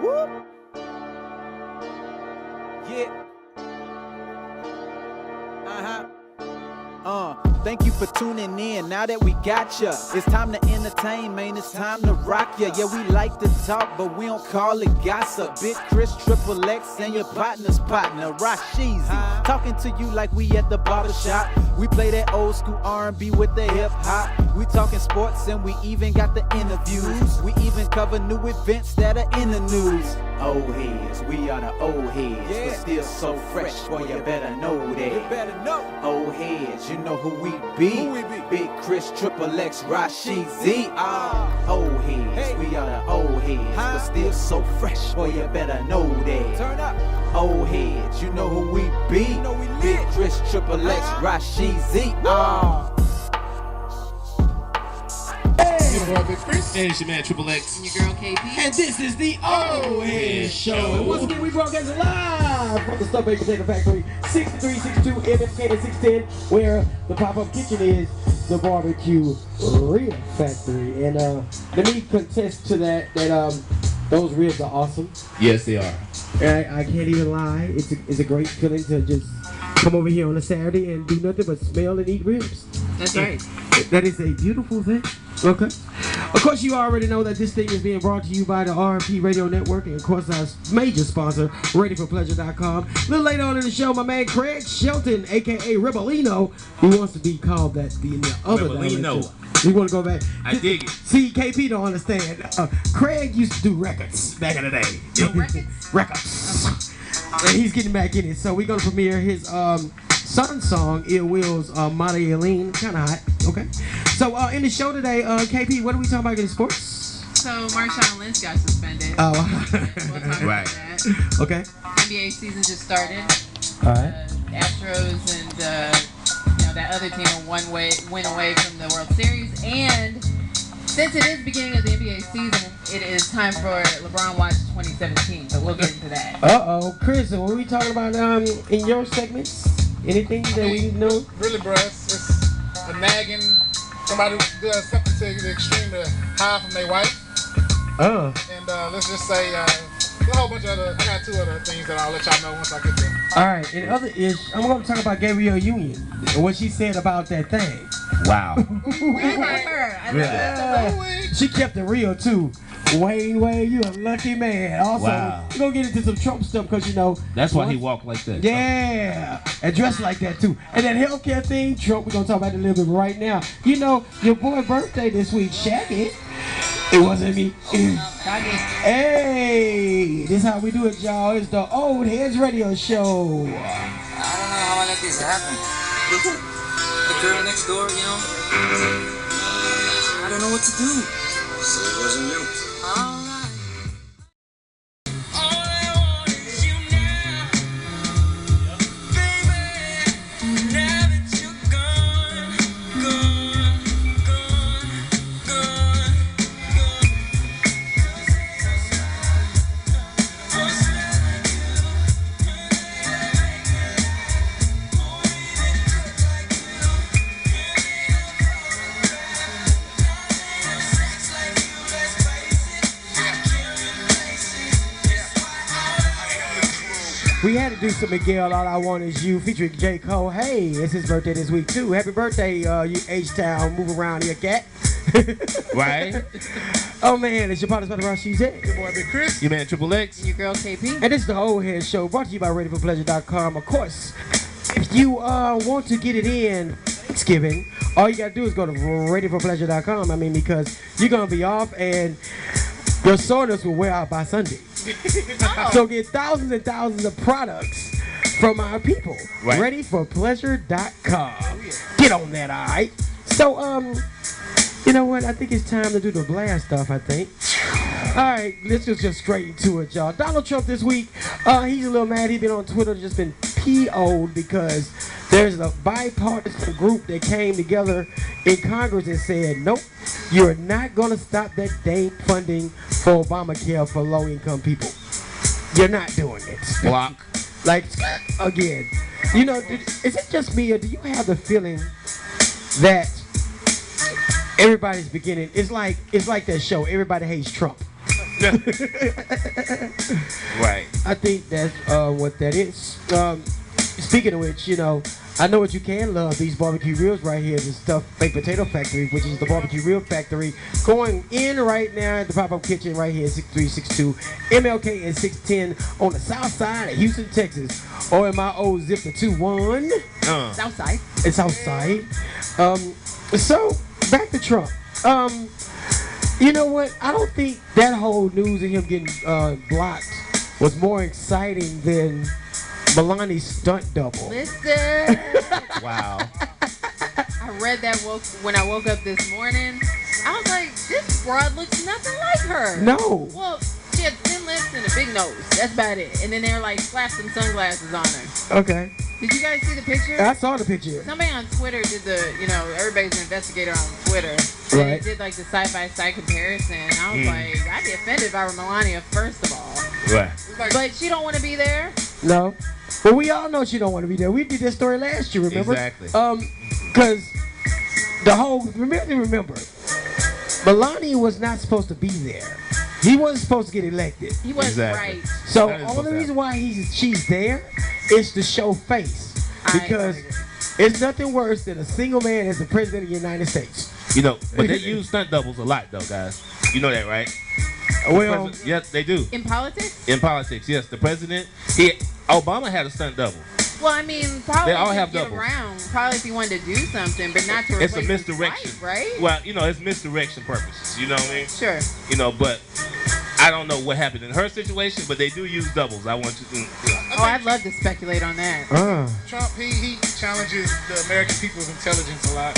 Whoop. Yeah. Thank you for tuning in. Now that we got ya, it's time to entertain, man. It's time to rock ya. Yeah, we like to talk, but we don't call it gossip. Big Chris, Triple X, and your partner's partner, Rashizi. Talking to you like we at the barbershop. We play that old school R&B with the hip hop. We talking sports and we even got the interviews. We even cover new events that are in the news. Old heads, we are the old heads, but still so fresh, boy, you better know that. You better know. Old heads, you know who we be. Big Chris, Triple X, Rashizi. Old heads, we are the old heads, but still so fresh, boy, you better know that. Turn up. Old heads, you know who we be. You know we Big Chris, Triple X, Rashizi. Big Chris. And it's your man Triple X. And your girl KP. And this is the Oldheadz Show. And once again, we broadcast live from the Strawberry Potato Factory, 6362 MFK 610, where the pop-up kitchen is the Barbecue Rib Factory. And let me contest to that those ribs are awesome. Yes, they are. And I can't even lie. It's a great feeling to just come over here on a Saturday and do nothing but smell and eat ribs. That's right. That is a beautiful thing. Okay. Of course, you already know that this thing is being brought to you by the RP Radio Network and, of course, our major sponsor, ReadyForPleasure.com. A little later on in the show, my man Craig Shelton, a.k.a. Rebelino, he wants to be called that in the other Rebelino. direction. You want to go back? I dig it. See, KP don't understand. Craig used to do records back in the day. Records? Records. And he's getting back in it. So we're going to premiere his son's song, Eill Will's Eill, kind of hot. Okay. So in the show today, KP, what are we talking about in sports? So Marshawn Lynch got suspended. Oh. We'll talk about that. Okay. NBA season just started. All right. Astros and that other team went away from the World Series. And since it is the beginning of the NBA season, it is time for LeBron Watch 2017. But we'll get into that. Uh-oh. Chris, what are we talking about in your segments? Anything that we know? Really, bro, it's a nagging. Somebody does something to the extreme to hide from their wife. And let's just say, there's a whole bunch of other, I got two other things that I'll let y'all know once I get there. All right, in other ish, I'm going to talk about Gabrielle Union and what she said about that thing. Wow. She kept it real too. Wayne, you a lucky man. Also, we're going to get into some Trump stuff because, you know. That's why he walked like that. Yeah. And dressed like that too. And that healthcare thing, Trump, we're going to talk about it a little bit right now. You know, your boy's birthday this week, Shaggy. It wasn't me. Hey, this is how we do it, y'all. It's the Oldheadz Radio Show. I don't know how I let this happen. The girl next door, you know. I don't know what to do. So it wasn't you. All right. All I want is you now, baby. Now that you're gone. We had to do some Miguel, All I Want Is You, featuring J. Cole. Hey, it's his birthday this week, too. Happy birthday, you H-Town, move around here, cat. Right? Oh, man, it's your partner's partner, Rashizi. Your boy, Big Chris. Your man Triple X. And your girl KP. And this is the Oldheadz Show, brought to you by ReadyForPleasure.com. Of course, if you want to get it in Thanksgiving, all you got to do is go to ReadyForPleasure.com. Because you're going to be off, and your soreness will wear out by Sunday. So get thousands and thousands of products from our people. Right. ReadyForPleasure.com. Get on that, all right? So, you know what? I think it's time to do the blast stuff, I think. All right, let's just get straight into it, y'all. Donald Trump this week, he's a little mad. He's been on Twitter, just been PO'd because there's a bipartisan group that came together in Congress and said, nope, you're not going to stop that dang funding for Obamacare for low-income people. You're not doing it. Block. Like, again, you know, is it just me or do you have the feeling that everybody's beginning, it's like that show, Everybody Hates Trump. Right. I think that's what that is. Speaking of which, you know, I know what you can love. These barbecue reels right here, the Stuffed Baked Potato Factory, which is the barbecue reel factory, going in right now at the pop-up kitchen right here, 6362 MLK and 610 on the south side of Houston, Texas, or in my old zip to 21. South side. It's outside. So back to Trump. You know what? I don't think that whole news of him getting blocked was more exciting than Melania's stunt double. Listen. Wow. I read that when I woke up this morning. I was like, this broad looks nothing like her. No. Well, she had thin lips and a big nose. That's about it. And then they were like, slapped some sunglasses on her. Okay. Did you guys see the picture? I saw the picture. Somebody on Twitter did everybody's an investigator on Twitter. And Right. they did like the side-by-side comparison. I was like, I'd be offended if I were Melania, first of all. Right. But she don't want to be there. No. But we all know she don't want to be there. We did this story last year, remember? Exactly. Because the whole, remember, Melania was not supposed to be there. He wasn't supposed to get elected. He wasn't Exactly. right. So That is only supposed to reason why she's there is to show face. Because it's nothing worse than a single man as the president of the United States. You know, but they use stunt doubles a lot, though, guys. You know that, right? Well, Yes, they do. In politics? In politics, yes. The president, Obama had a stunt double. Well, I mean, probably They all to have get doubles. around. Probably if he wanted to do something, but not to It's replace a his misdirection, wife, right? Well, you know, it's misdirection purposes. You know what I mean? Sure. You know, but I don't know what happened in her situation, but they do use doubles. I want you to. Oh, I'd love to speculate on that. Trump, he challenges the American people's intelligence a lot.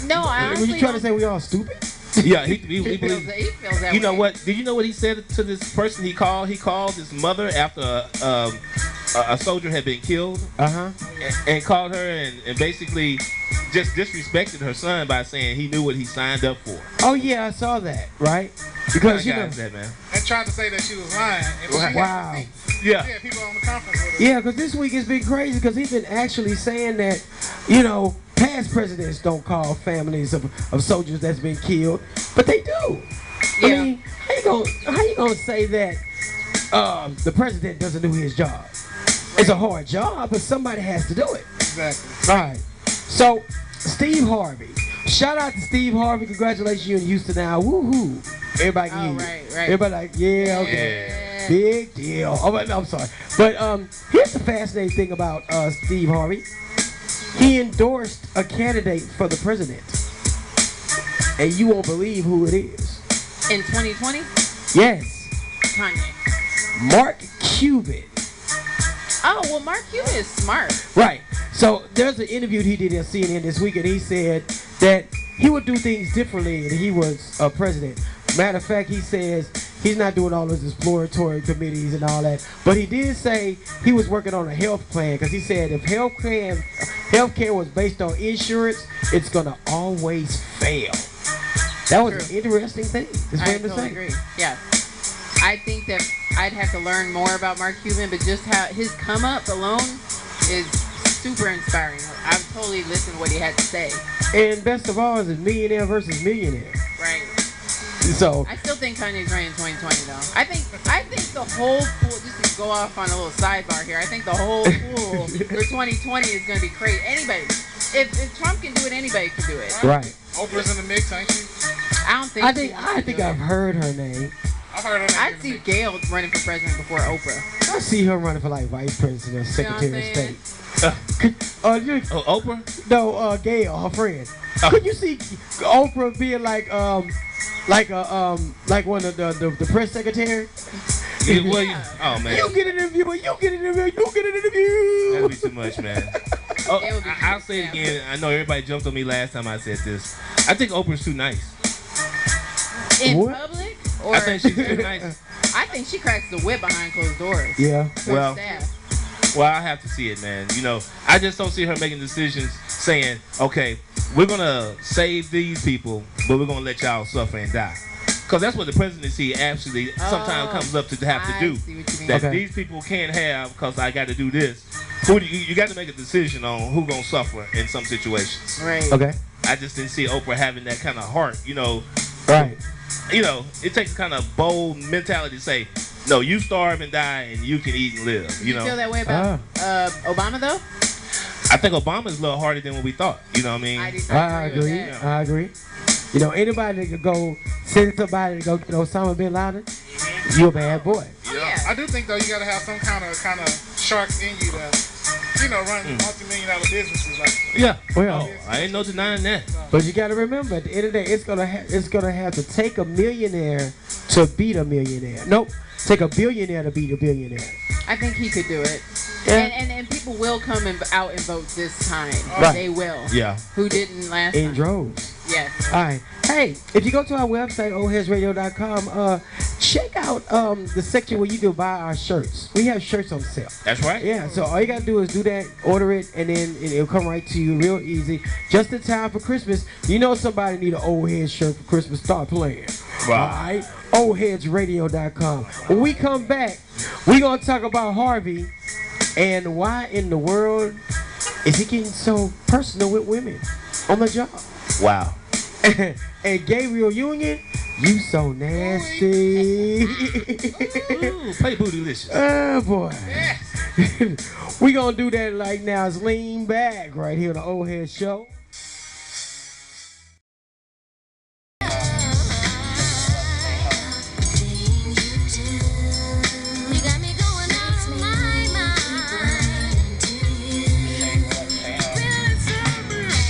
No, I were honestly you trying to don't- say we all stupid? Yeah, he he feels believes. that, he feels that You know way. what? Did you know what he said to this person he called? He called his mother after a soldier had been killed and called her and basically just disrespected her son by saying he knew what he signed up for. Oh yeah, I saw that, right? Because you know, Guys, that man. And tried to say that she was lying. And she wow. had people on the conference with her. Yeah, because this week it's been crazy because he's been actually saying that, you know, past presidents don't call families of soldiers that's been killed, but they do. I Yeah. mean, how you gonna say that the president doesn't do his job? It's a hard job, but somebody has to do it. Exactly. All right. So, Steve Harvey. Shout out to Steve Harvey. Congratulations, you in Houston now. Woohoo. Everybody can Oh, hear you. right. Everybody like, yeah, okay. Yeah. Big deal. Oh, but, no, I'm sorry. But here's the fascinating thing about Steve Harvey. He endorsed a candidate for the president. And you won't believe who it is. In 2020, Yes. Kanye. Mark Cuban. Oh, well, Mark Cuban is smart. Right. So there's an interview he did on CNN this week, and he said that he would do things differently if he was president. Matter of fact, he says he's not doing all those exploratory committees and all that. But he did say he was working on a health plan because he said if healthcare was based on insurance, it's gonna always fail. That was an interesting thing. That's I what I'm totally saying. agree. Yeah. I think that I'd have to learn more about Mark Cuban, but just how his come up alone is super inspiring. I've totally listened to what he had to say. And best of all, is a millionaire versus millionaire. Right. So I still think Kanye's running in 2020 though. I think the whole pool, just to go off on a little sidebar here, I think the whole pool for 2020 is going to be crazy. Anybody, if Trump can do it, anybody can do it. right. Oprah's in the mix, ain't she? I don't think. I think I've heard her name. I've heard her name. I'd see Gail running for president before Oprah. I see her running for like vice president, You know what I'm secretary of saying? state. Oh, Oprah? No, Gail, her friend. Could you see Oprah being like one of the press secretary? Oh man, You get an interview, you get an interview, you get an interview. that'd be too much, man. Oh, It would be I'll say it again. I know everybody jumped on me last time I said this. I think Oprah's too nice. In What? public, or I think she's too nice. I think she cracks the whip behind closed doors. Yeah. For Well, staff. Well, I have to see it, man. You know, I just don't see her making decisions saying, okay, we're going to save these people, but we're going to let y'all suffer and die. Because that's what the presidency actually sometimes comes up to have to I do. see what you mean. That Okay. these people can't have because I got to do this. You got to make a decision on who's going to suffer in some situations. Right. Okay. I just didn't see Oprah having that kind of heart, you know. Right. you know, it takes kind of bold mentality to say, no, you starve and die, and you can eat and live. You know, feel that way about Obama though? I think Obama's a little harder than what we thought. You know what I mean? I agree. I agree. You know, anybody that could go send somebody to go get Osama bin Laden, you a bad boy. Yeah. I do think though you gotta have some kind of sharks in you to, you know, run multi-million-dollar businesses. Like, Yeah. Well, I ain't no denying that. but you got to remember, at the end of the day, it's gonna have to take a millionaire to beat a millionaire. Nope, take a billionaire to beat a billionaire. I think he could do it. Yeah. And people will come out and vote this time. Right. They will. Yeah. Who didn't last In time? droves. Yes. All right. Hey, if you go to our website, oldheadsradio.com, check out the section where you can buy our shirts. We have shirts on sale. That's right. Yeah, so all you gotta do is do that, order it, and then it'll come right to you real easy. Just in time for Christmas. You know somebody need an old head shirt for Christmas, start playing. Wow. All right, oldheadsradio.com. When we come back, we gonna talk about Harvey and why in the world is he getting so personal with women on the job. Wow. And Gabriel Union, you so nasty. Ooh, play Bootylicious. Oh boy. We gonna do that like now. It's lean back right here on the Old Head Show.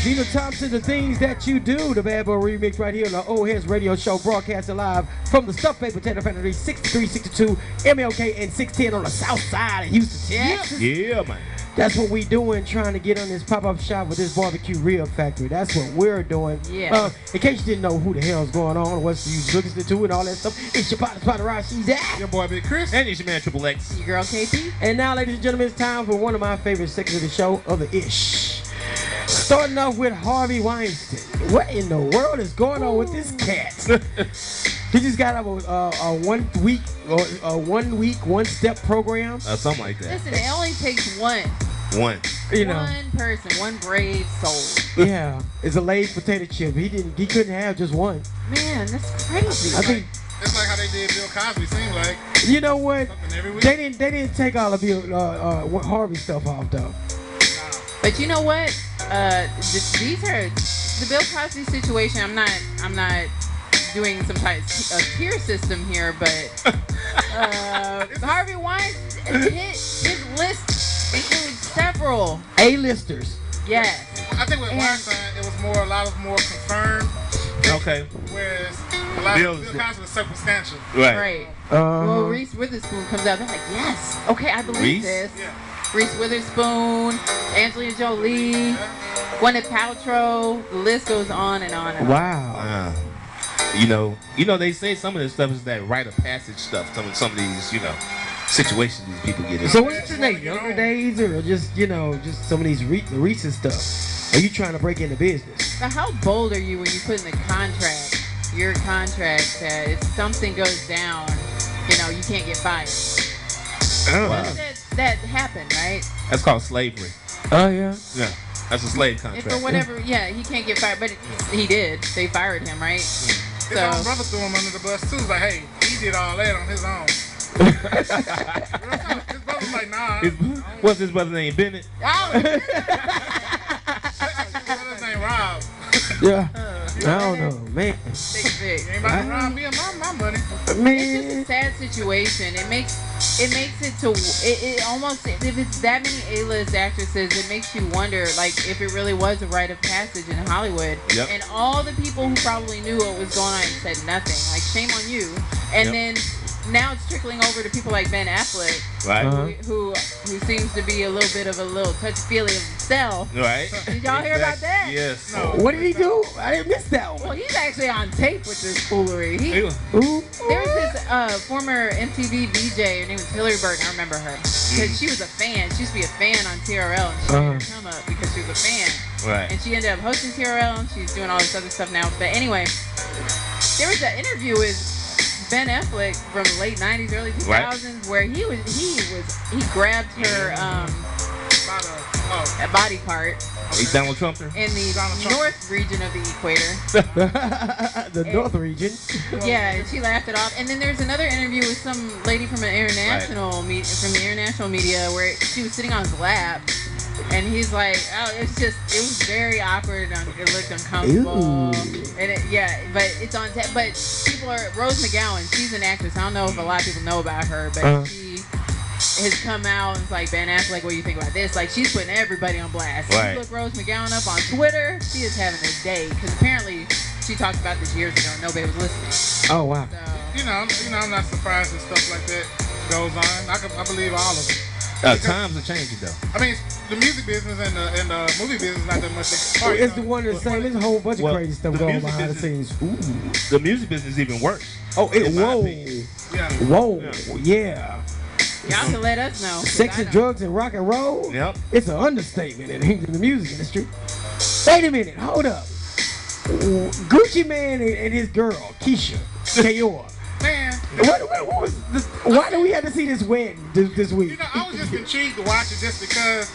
Gina Thompson, the things that you do, the Bad Boy Remix right here on the Oldheads Radio Show, broadcasting live from the Stuffed Baked Potato Factory, 6362 MLK and 610 on the south side of Houston, Texas. Yeah, man. That's what we doing, trying to get on this pop-up shop with this barbecue rib factory. That's what we're doing. Yeah. In case you didn't know who the hell's going on or what you listening to and all that stuff, it's your partner, Spot Rock. She's at. your boy Big Chris. And it's your man Triple X. Your girl KP. And now, ladies and gentlemen, it's time for one of my favorite sections of the show, of the Ish. Starting off with Harvey Weinstein. What in the world is going on with this cat? He just got a 1 week, one step program. Something like that. Listen, it only takes one. One. You know. One person, one brave soul. Yeah, it's a laid potato chip. He couldn't have just one. Man, that's crazy. I think. It's like how they did Bill Cosby. Seems like You know what? something every week. They didn't take all of Bill Harvey stuff off though. But you know what? These are the Bill Cosby situation. I'm not doing some type of tier system here, but Harvey Weinstein, his list includes several A-listers. Yes. I think with Weinstein, it was a lot more confirmed. Okay. Whereas a lot Bill of Bill Cosby was circumstantial. Right. Well, Reese Witherspoon comes out. They're like, yes. Okay, I believe Reese? this. Yeah. Reese Witherspoon, Angelina Jolie, Gwyneth Paltrow. The list goes on and on and on. Wow. You know, they say some of this stuff is that rite of passage stuff. Some of these, situations these people get in. So what's your name? Younger days or just some of these recent stuff? Are you trying to break into business? But how bold are you when you put in the contract, your contract, that if something goes down, you can't get fired? Wow. That happened, right? That's called slavery. Oh yeah. Yeah. That's a slave If contract. for whatever, he can't get fired, but he did. They fired him, right? His own brother threw him under the bus too. Like, hey, he did all that on his own. His brother was like, nah. What's his brother's name? Bennett? His brother's name Rob. Yeah. I don't know, man. Big. You ain't about to rob me of my money. Man. It's just a sad situation. It makes it to it almost, if it's that many A-list actresses, it makes you wonder like if it really was a rite of passage in Hollywood. Yep. And all the people who probably knew what was going on and said nothing. Like, shame on you. And then now it's trickling over to people like Ben Affleck, Right. who seems to be a little bit of a little touchy-feely of himself. Right. Did y'all hear about that? Yes. No. What did he do? I didn't miss that Well, one. he's actually on tape with this foolery. Ooh. There was this former MTV VJ. Her name was Hillary Burton. I remember her because she was a fan. She used to be a fan on TRL, and she made her come up because she was a fan. Right. And she ended up hosting TRL, and she's doing all this other stuff now. But anyway, there was an interview with Ben Affleck from the late '90s, early 2000s, where he grabbed her. body part Hey, Donald Trump her? in the north region of the equator. The North region. Yeah, and she laughed it off. And then there's another interview with some lady from an international from the international media where she was sitting on his lap, and he's like, "Oh, it was very awkward. It looked uncomfortable." And but it's on. But people are Rose McGowan. She's an actress. I don't know if a lot of people know about her, but she has come out and it's like, Ben Affleck, what do you think about this? Like, she's putting everybody on blast. Right. You look Rose McGowan up on Twitter, she is having a day because apparently she talked about this years ago and nobody was listening. Oh wow. So, I'm not surprised that stuff like that goes on. I believe all of it. Times are changing though. I mean, the music business and the movie business not that much apart. It's the one of the same. There's a whole bunch of crazy stuff going on behind the scenes. Ooh. The music business is even worse. Oh, Yeah. Whoa, yeah. y'all can let us know. Sex and drugs and rock and roll. Yep. It's an understatement in the music industry. Wait a minute, hold up. Gucci Man and his girl Keisha Kayor. Man. What was this? Why do we have to see this wedding this week? I was just intrigued to watch it just because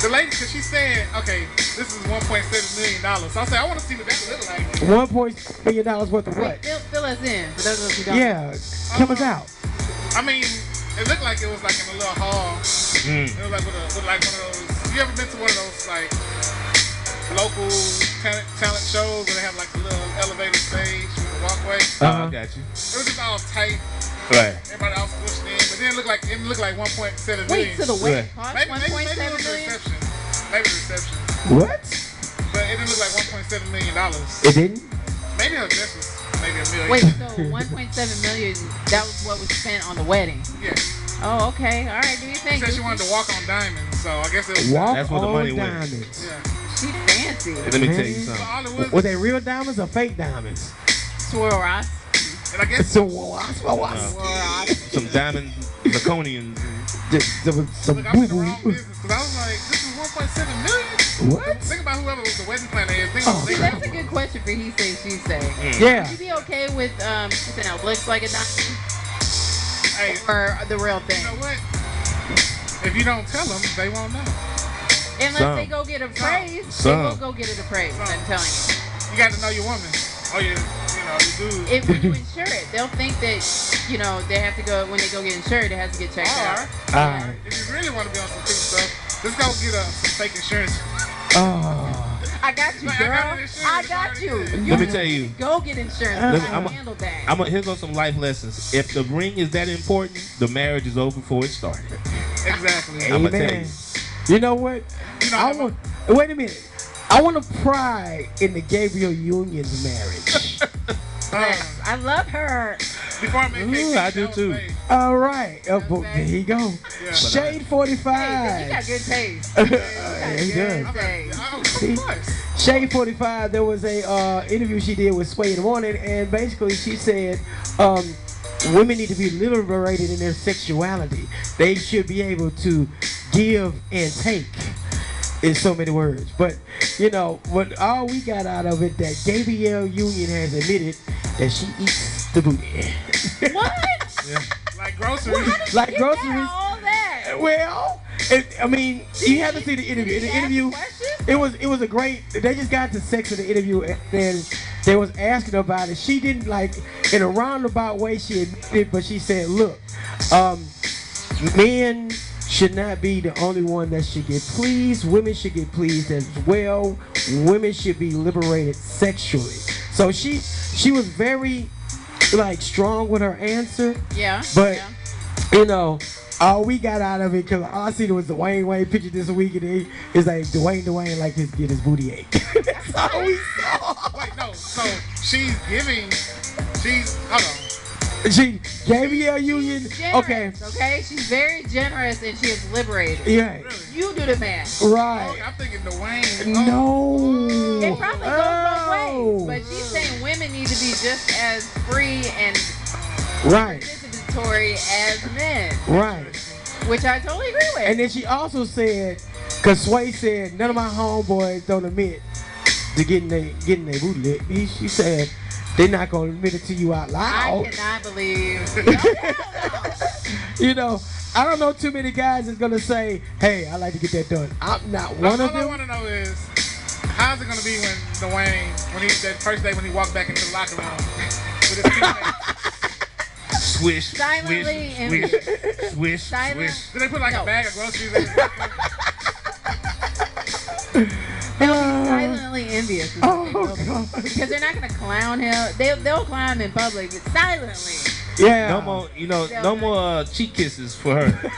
the lady, because she said, okay, this is $1.7 million. So I said, I want to see what that look like. $1.1 million worth of what? Fill us in for those of us who don't. Yeah, come us out. I mean, it looked like it was like in a little hall. It was like with like one of those. You ever been to one of those like local talent shows where they have like a little elevated stage with a walkway? I got you. It was just all tight. Right. Everybody else pushed in, but then it looked like $1.7 million. Wait, so the wedding cost maybe $1.7 it was the million? reception. Maybe the reception. What? But it didn't look like $1.7 million. It didn't? Maybe her dress was maybe $1 million. Wait, so $1.7 million, that was what was spent on the wedding? Yeah. Oh, okay. All right, do you think? She said she wanted to walk on diamonds, so I guess it was. Walk That's where the money on went. diamonds. Yeah. She fancy. Let me tell you So something. all it was, Were they real diamonds or fake diamonds? Swirl Ross. and I guess So what? Some diamond zirconians. There was some look, I'm in the boo wrong boo. business because I was like, this is $1.7 million. What? Think about whoever was the wedding planner is. Think Oh. about See, that's a good question for he say, she say. Yeah. Would you be okay with something that looks like a diamond Hey, or the real thing? you know what? If you don't tell them, they won't know. Unless Some. they go get appraised, they Some. will go get it appraised. I'm telling you. You got to know your woman. Oh, your dude. If when you insure it, they'll think that they have to go when they go get insured, it has to get checked out. Alright. If you really want to be on some cool stuff, let's go get some fake insurance. Oh. I got you, Like, girl. I got insurance, I got you. already Let me tell you. Go get insurance. Listen, I I'm can a- handle that. Here goes some life lessons. If the ring is that important, the marriage is over before it started. Exactly. I'm gonna tell Amen. you. You know what? Wait a minute. I want to pry in the Gabriel Union's marriage. Yes, I love her. Before I make Ooh, I do too. All right. There you go. Yeah. Shade Hey, 45. you got good taste. Yeah, he does. Good taste. Of course. Shade 45, there was a interview she did with Sway in the Morning, and basically she said women need to be liberated in their sexuality. They should be able to give and take, in so many words. But, what all we got out of it, that Gabrielle Union has admitted that she eats the booty. What? Like groceries. Like Get groceries. down all that. Well, you have to see the interview. In the interview, it was a great. They just got to sex in the interview, and then they was asking about it. She didn't in a roundabout way. She admitted it, but she said, "Look, men should not be the only one that should get pleased. Women should get pleased as well. Women should be liberated sexually." So she was very strong with her answer. Yeah. But yeah. all we got out of it, because all I seen was the Wayne picture this week, and it's like Dwayne like get his booty ate. That's all we saw. Wait, no. So she's hold on. She Gabrielle Union. Generous, okay? She's very generous and she is liberated. Yeah. You do the math. Right. I'm thinking Dwayne. No. It probably goes both ways. But she's saying women need to be just as free and Right. participatory as men. Right. Which I totally agree with. And then she also said, because Sway said, none of my homeboys don't admit to getting their booty licked. She said, they're not going to admit it to you out loud. I cannot believe. You know, I don't know too many guys that's gonna say, "Hey, I like to get that done." I'm not one of them. All I want to know is, how's it gonna be when Dwayne, that first day when he walked back into the locker room with his teammates? Swish, Silently swish, swish, Silent. swish. Did they put like a bag of groceries in his Silently envious. Is what they will be. God. Because they're not gonna clown him. They'll clown him in public, but silently. Yeah. No more, no more cheek kisses for her.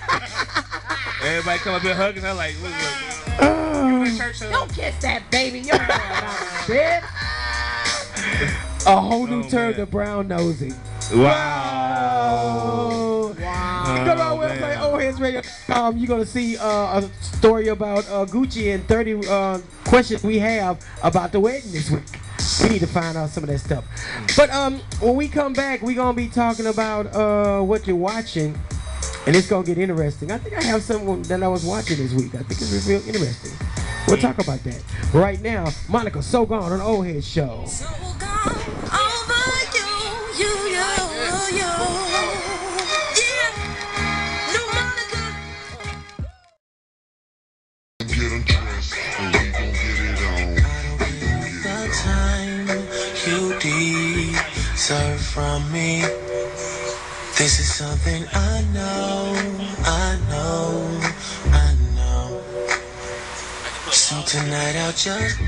Everybody come up here hugging her like, look. Don't kiss that baby. You don't know about it. A whole new Oh, term man. to brown nosing. Wow. Wow. Go to our website, oldheadsradio.com. You're going to see a story about Gucci and 30 questions we have about the wedding this week. We need to find out some of that stuff. But when we come back, we're going to be talking about what you're watching. And it's going to get interesting. I think I have something that I was watching this week. I think it's real interesting. We'll talk about that. Right now, Monica So Gone on Oldheadz Show. So gone over you. Yeah. New Monica. Get undressed and we gon' get it on. The time you deserve from me. This is something I know. So tonight I'll just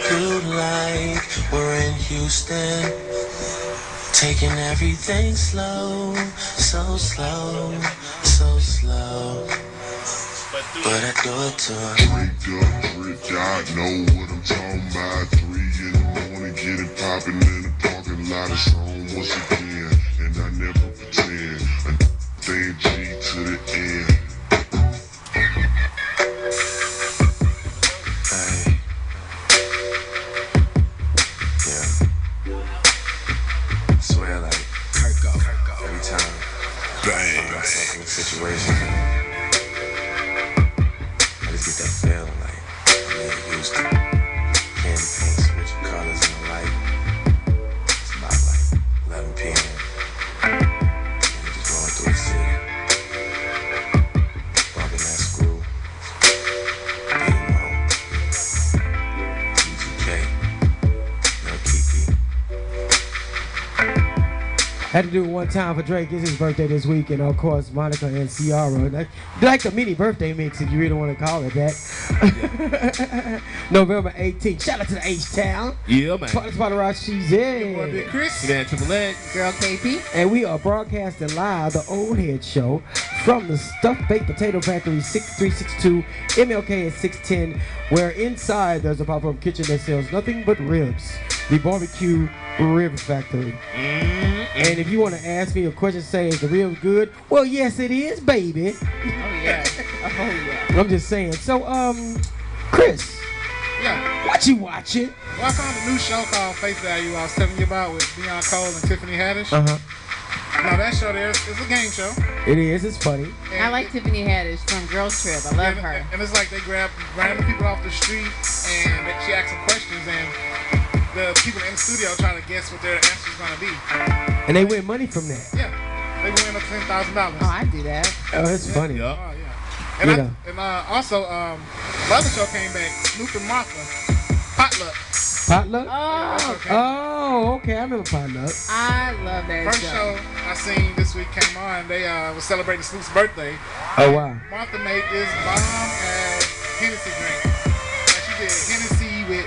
do like we're in Houston, taking everything slow, so slow. But I do it to her. Draped up, dripped out, know what I'm talking about. 3 in the morning, get it poppin' in the parking lot. It's on once again, and I never pretend. A thing G to the end. Swear like Kirko. Every time I find myself in a situation, I just get that feeling like I'm in Houston. Candy paint switching colors in the light. It's about like 11 p.m. And we just rolling through the city, bumping that screw, Beamo, TGK, no Kiki. Had to do it one time for Drake. It's his birthday this week, and of course Monica and Ciara. Like a mini birthday mix, if you really want to call it that. November 18th. Shout out to the H-Town. Yeah, man. Party Spot Rock, she's Boy, in. Big Chris. Man, Triple X. Girl KP. And we are broadcasting live the Oldheadz Show from the Stuffed Baked Potato Factory, 6362 MLK at 610, where inside there's a pop-up kitchen that sells nothing but ribs. The Barbecue Rib Factory. And if you want to ask me a question, say, is the rib good? Well, yes, it is, baby. Oh yeah. I'm just saying. So, Chris, Yeah. what you watching? Well, I found a new show called Face Value I was telling you about with Deion Cole and Tiffany Haddish. Uh-huh. Now that show there is a game show. It is. It's funny. I like Tiffany Haddish from Girls Trip. I love her. And it's like they grab random people off the street and she asks them questions and the people in the studio trying to guess what their answer's gonna be. And they win money from that. Yeah. They win up $10,000. Oh, I do that. Oh, it's funny. Yeah. Oh, yeah. You And, know. Also, the other show came back, Snoop and Martha, Potluck. Potluck? Oh, Oh, okay. I remember Potluck. I love that First show I seen this week came on. They was celebrating Snoop's birthday. Oh, wow. Martha made this bomb-ass Hennessy drink. And she did Hennessy with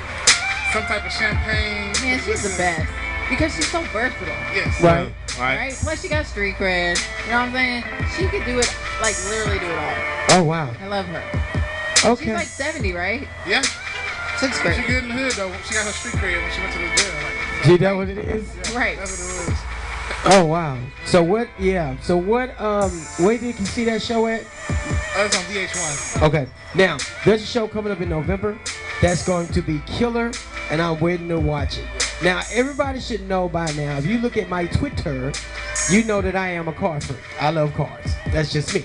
some type of champagne. Man, she's the best. Because she's so versatile. Yes. Right. Right? Plus she got street cred. You know what I'm saying? She could do it, like literally do it all. Oh, wow. I love her. Okay. She's like 70, right? Yeah. Sixth She grade. good in the hood though. She got her street cred when she went to the jail. See that what it is? Right. That's what it was. Oh, wow. So what, yeah. So what, where did you see that show at? That's on VH1. Okay. Now, there's a show coming up in November that's going to be killer, and I'm waiting to watch it. Now, everybody should know by now, if you look at my Twitter, you know that I am a car freak. I love cars. That's just me.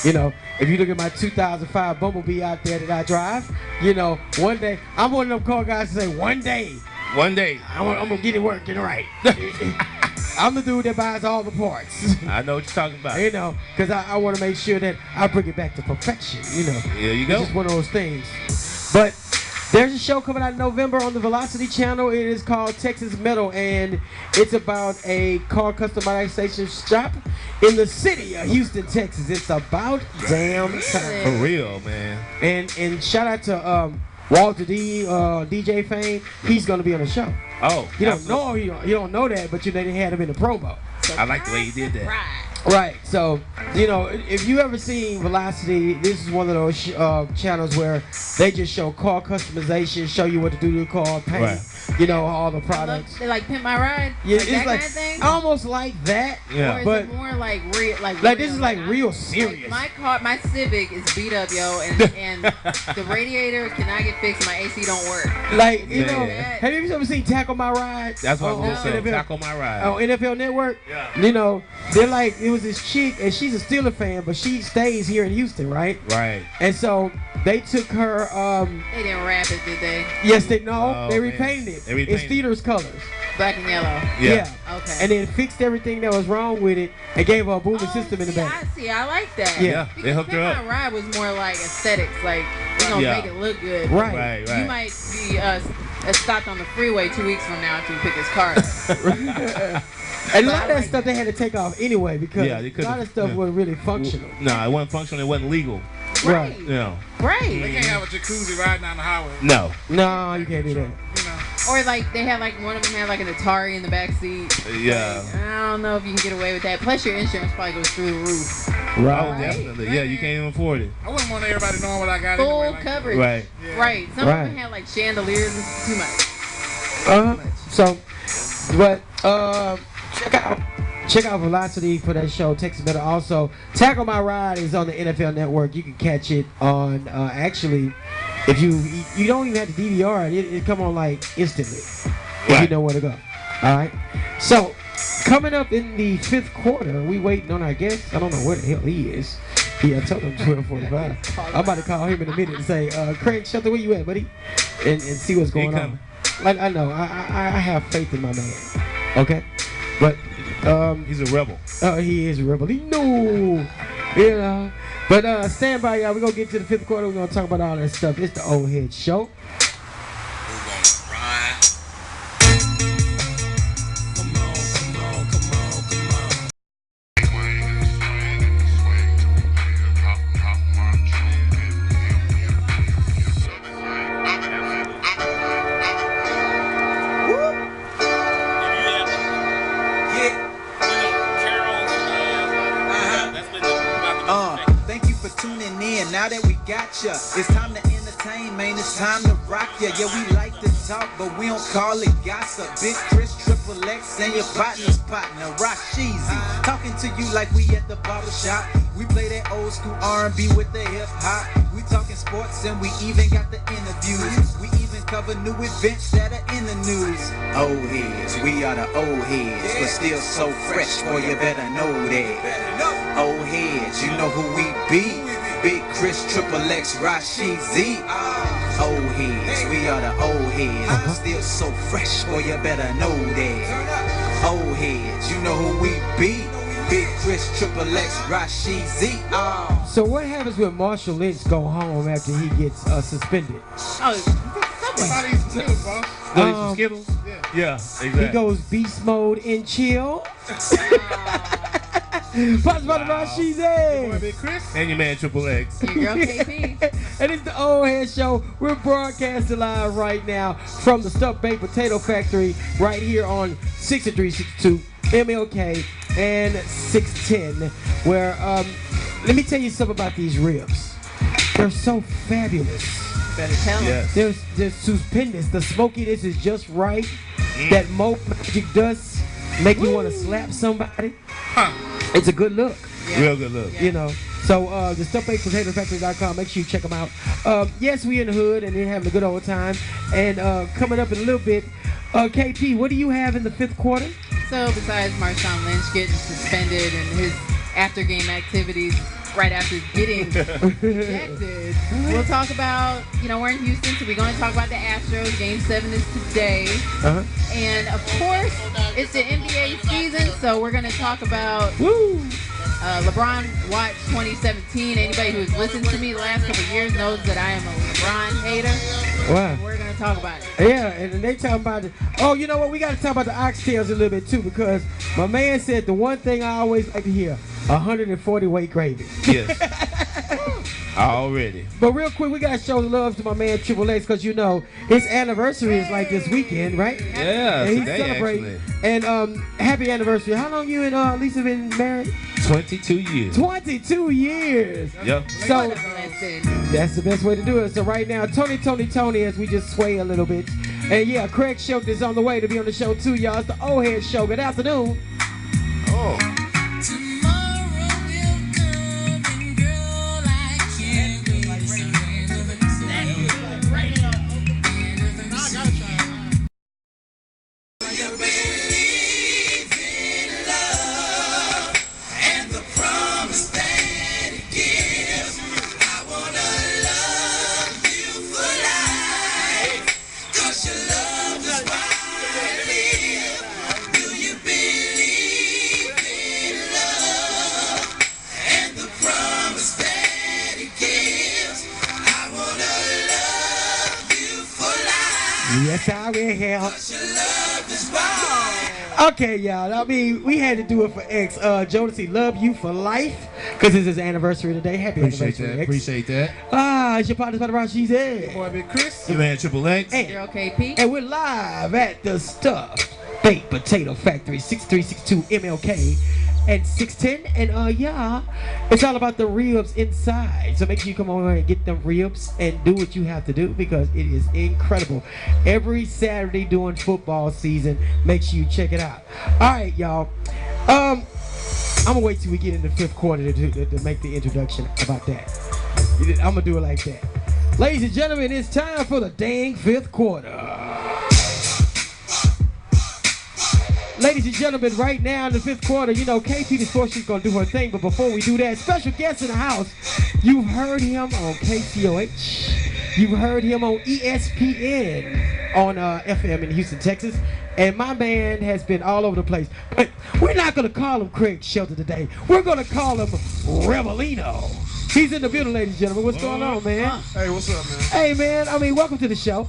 You know, if you look at my 2005 Bumblebee out there that I drive, you know, one day, I'm one of them car guys to say, one day, One day. I'm gonna get it working right. I'm the dude that buys all the parts. I know what you're talking about. You know, because I want to make sure that I bring it back to perfection, you know. There you go. It's just one of those things. But there's a show coming out in November on the Velocity channel. It is called Texas Metal, and it's about a car customization shop in the city of Houston, Texas. It's about damn time. For real, man. And shout out to Walter D, DJ Fame. He's gonna be on the show. Oh, you don't know you don't know that, but you know they had him in the promo. I like the way you did that. Right. So you know, if you ever seen Velocity, this is one of those channels where they just show car customization, show you what to do to the car, paint. Right. You know, all the products. They like Pimp My Ride? Yeah, like it's that like kind of thing? almost like that. Yeah. Or is But it more like real? Like this is like real serious. Like my Civic is beat up, yo, and the radiator cannot get fixed. My AC don't work. Like, you know, Man. have you ever seen Tackle My Ride? That's what I was on gonna say. NFL? Tackle My Ride. On NFL Network? Yeah. You know, they're like, it was this chick, and she's a Steeler fan, but she stays here in Houston, right? Right. And so they took her, They didn't wrap it, did they? yes, they know, Oh, they man. repainted it. They repainted It's Steelers colors. Black and yellow. Yeah. Okay. And then fixed everything that was wrong with it and gave her a booming system in the see, back. I like that. Yeah. They Because hooked her Pimp up. My Ride was more like aesthetics, like we're gonna Yeah. make it look good. Right. Right. You Right. might be stopped on the freeway 2 weeks from now after you pick his car up. And a lot of that stuff they had to take off anyway because Yeah, they a couldn't- lot of stuff yeah. wasn't really functional. No, it wasn't functional. It wasn't legal. Right. You know. They Right. can't have a jacuzzi riding down the highway. No. No, you can't do that. You know. Or like they had like one of them had like an Atari in the back seat. Yeah. Like, I don't know if you can get away with that. Plus your insurance probably goes through the roof. Oh, Right. definitely. Yeah, you can't even afford it. I wouldn't want everybody knowing what I got Full anyway. Like that. coverage. Right. Yeah. Right. Some Right. of them had like chandeliers. It's too much. So, but check out Velocity for that show, Texas Metal. Also, Tackle My Ride is on the NFL Network. You can catch it on actually, if you don't even have the DVR, it come on like instantly if you Right. know where to go. All right. So, coming up in the 5th quarter, we waiting on our guest. I don't know where the hell he is. Yeah, I told him 12:45. I'm about to call him in a minute and say, Craig Shelton, where you at, buddy? And see what's going on. Like I know, I have faith in my man. Okay, but He's a rebel. he is Rebelino. You know, but stand by, y'all. We're gonna get to the 5th quarter. We're gonna talk about all that stuff. It's the Oldheadz show. Thank you for tuning in. Now that we got ya, it's time to entertain, man. It's time to rock ya. Yeah, we like to talk, but we don't call it gossip. Big Chris, Triple X, and your partner's partner, Rock Sheezy. Talking to you like we at the barber shop. We play that old school R&B with the hip hop. We talking sports and we even got the interviews. We even cover new events that are in the news. Old heads, we are the old heads, but still so fresh, boy, you better know that. Old heads, you know who we be. Big Chris, Triple X, Rashi Z. Old heads, we are the old heads, but still so fresh, boy, you better know that. Old heads, you know who we be. Big Chris, Triple X, Rashi Z. So what happens when Marshall Lynch go home after he gets suspended? Somebody eat some Skittles, boss. Go eat some Skittles? Yeah, exactly. He goes beast mode and chill. Pops by the Rashi Z. Big Chris. And your man Triple X. Your girl KP. And it's the Oldheadz show. We're broadcasting live right now from the Stuffed Baked Potato Factory right here on 6362 MLK and 610. Where, let me tell you something about these ribs. They're so fabulous. Better tell him. Yes. They're stupendous. The smokiness is just right. That Mo Magic dust make you want to slap somebody. It's a good look. Yeah. Real good look. You know. So the stuffbakedpotatofactory.com, make sure you check them out. Yes, we in the hood and they're having a good old time. And coming up in a little bit, KP, what do you have in the 5th quarter? So besides Marshawn Lynch getting suspended and his after game activities, right after getting ejected. We'll talk about, we're in Houston, so we're going to talk about the Astros. Game 7 is today. And, of course, it's the NBA season, so we're going to talk about LeBron Watch 2017. Anybody who's listened to me the last couple of years knows that I am a LeBron hater. Wow. We're going to talk about it. Yeah, and they talking about it. Oh, you know what? We got to talk about the oxtails a little bit, too, because my man said the one thing I always like to hear, 140 weight gravy. Yes. Already. But real quick, we got to show the love to my man Triple X, because, his anniversary is like this weekend, right? Yeah, and he's today, celebrating. actually. And happy anniversary. How long you and Lisa been married? 22 years. 22 years. Yep. So that's the best way to do it. So right now, Tony, as we just sway a little bit. And yeah, Craig Shelton is on the way to be on the show too, y'all. It's the Oldheadz show. Good afternoon. Oh. Yes, I will. Okay, y'all. I mean, we had to do it for X. Jodeci, love you for life, because it's his anniversary today. Happy anniversary, X. Appreciate that. It's your partner's about to she's in. Boy, Big Chris. Your man Triple X. Girl KP. And we're live at the Stuffed Baked Potato Factory, 6362 MLK and 610. And yeah, it's all about the ribs inside. So make sure you come over and get them ribs and do what you have to do, because it is incredible. Every Saturday during football season, make sure you check it out. All right, y'all. I'm gonna wait till we get in the fifth quarter to make the introduction about that. I'm gonna do it like that. Ladies and gentlemen, it's time for the dang fifth quarter. Ladies and gentlemen, right now in the fifth quarter, KP the Sports She's going to do her thing. But before we do that, special guest in the house. You've heard him on KCOH. You've heard him on ESPN on FM in Houston, Texas. And my man has been all over the place. But we're not going to call him Craig Shelton today. We're going to call him Rebelino. He's in the building, ladies and gentlemen. What's going on, man? Hey, what's up, man? Hey, man. I mean, welcome to the show.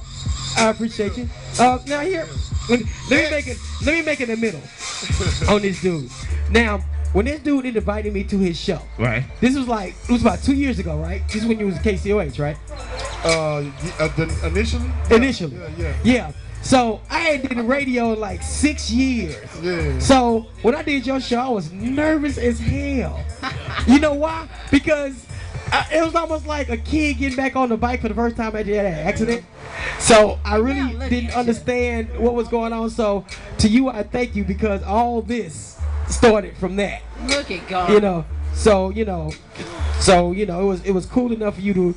I appreciate you. Now here, let me make it in the middle on this dude. Now, when this dude invited me to his show, right? This was it was about 2 years ago, right? This is when you was KCOH, right? Initially. Initially. Yeah. So I had did the radio in like 6 years. Yeah. So when I did your show, I was nervous as hell. You know why? Because it was almost like a kid getting back on the bike for the first time after that accident. So I really didn't understand what was going on. So to you, I thank you, because all this started from that. Look at God. So it was cool enough for you to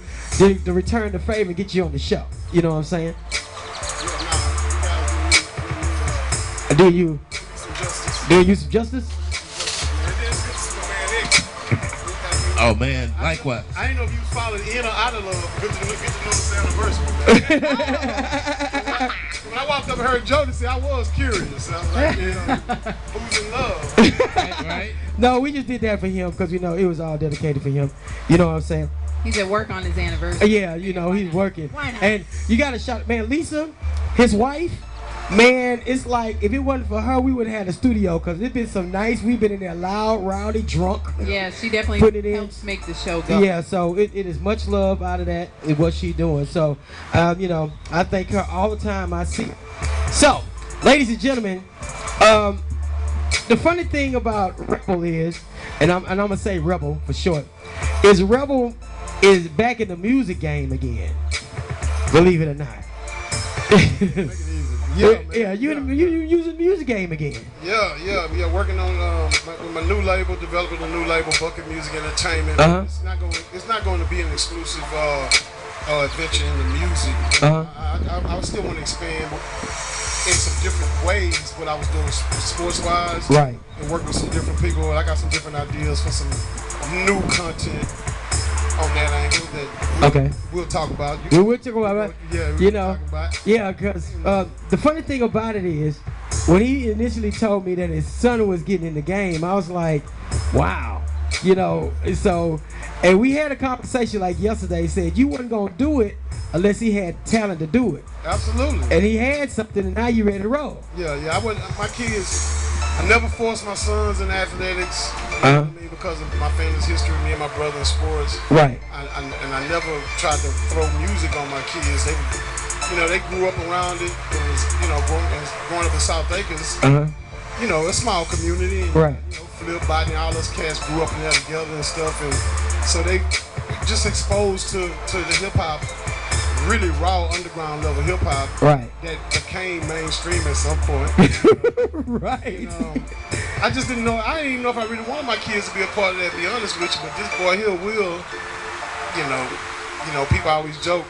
return the favor and get you on the show. You know what I'm saying? Do you some justice? Oh man, likewise. I didn't know if you was following in or out of love. Good to know this anniversary. When I walked up and heard Jodeci, I was curious. I was like, who's in love? Right? No, we just did that for him because it was all dedicated for him. You know what I'm saying? He's at work on his anniversary. Yeah, he's working. Why not? And you got to shout, man, Lisa, his wife. Man, it's like if it wasn't for her, we would have had a studio, because it's been some nights. We've been in there loud, rowdy, drunk. Yeah, she definitely helps make the show go. Yeah, so it is much love out of that, is what she's doing. So, I thank her all the time I see her. So, ladies and gentlemen, the funny thing about Rebel is, and I'm gonna say Rebel for short, is Rebel is back in the music game again. Believe it or not. Yeah, you using music game again. Yeah, working on my new label, developing a new label, Bucket Music Entertainment. It's not going to be an exclusive adventure in the music. I still want to expand in some different ways what I was doing sports-wise. Right. And work with some different people. I got some different ideas for some new content on that angle that we'll talk about. We'll talk about it. Yeah, you know, yeah, because the funny thing about it is, when he initially told me that his son was getting in the game, I was like, wow. You know, so, and we had a conversation like yesterday. He said you wasn't going to do it unless he had talent to do it. Absolutely. And he had something, and now you ready to roll. Yeah, I wouldn't, my kids, I never forced my sons in athletics, you know what I mean, because of my family's history, me and my brother in sports. Right. And I never tried to throw music on my kids. They, you know, they grew up around it. It was, you know, growing up in South Acres, you know, a small community. And, right. You know, Flip, Biden, all those cats grew up in there together and stuff. And so they just exposed to the hip hop, really raw underground level hip hop. Right. That became mainstream at some point. Right. And, I just didn't know. I didn't even know if I really wanted my kids to be a part of that. To be honest with you, but this boy here will. You know, people always joke.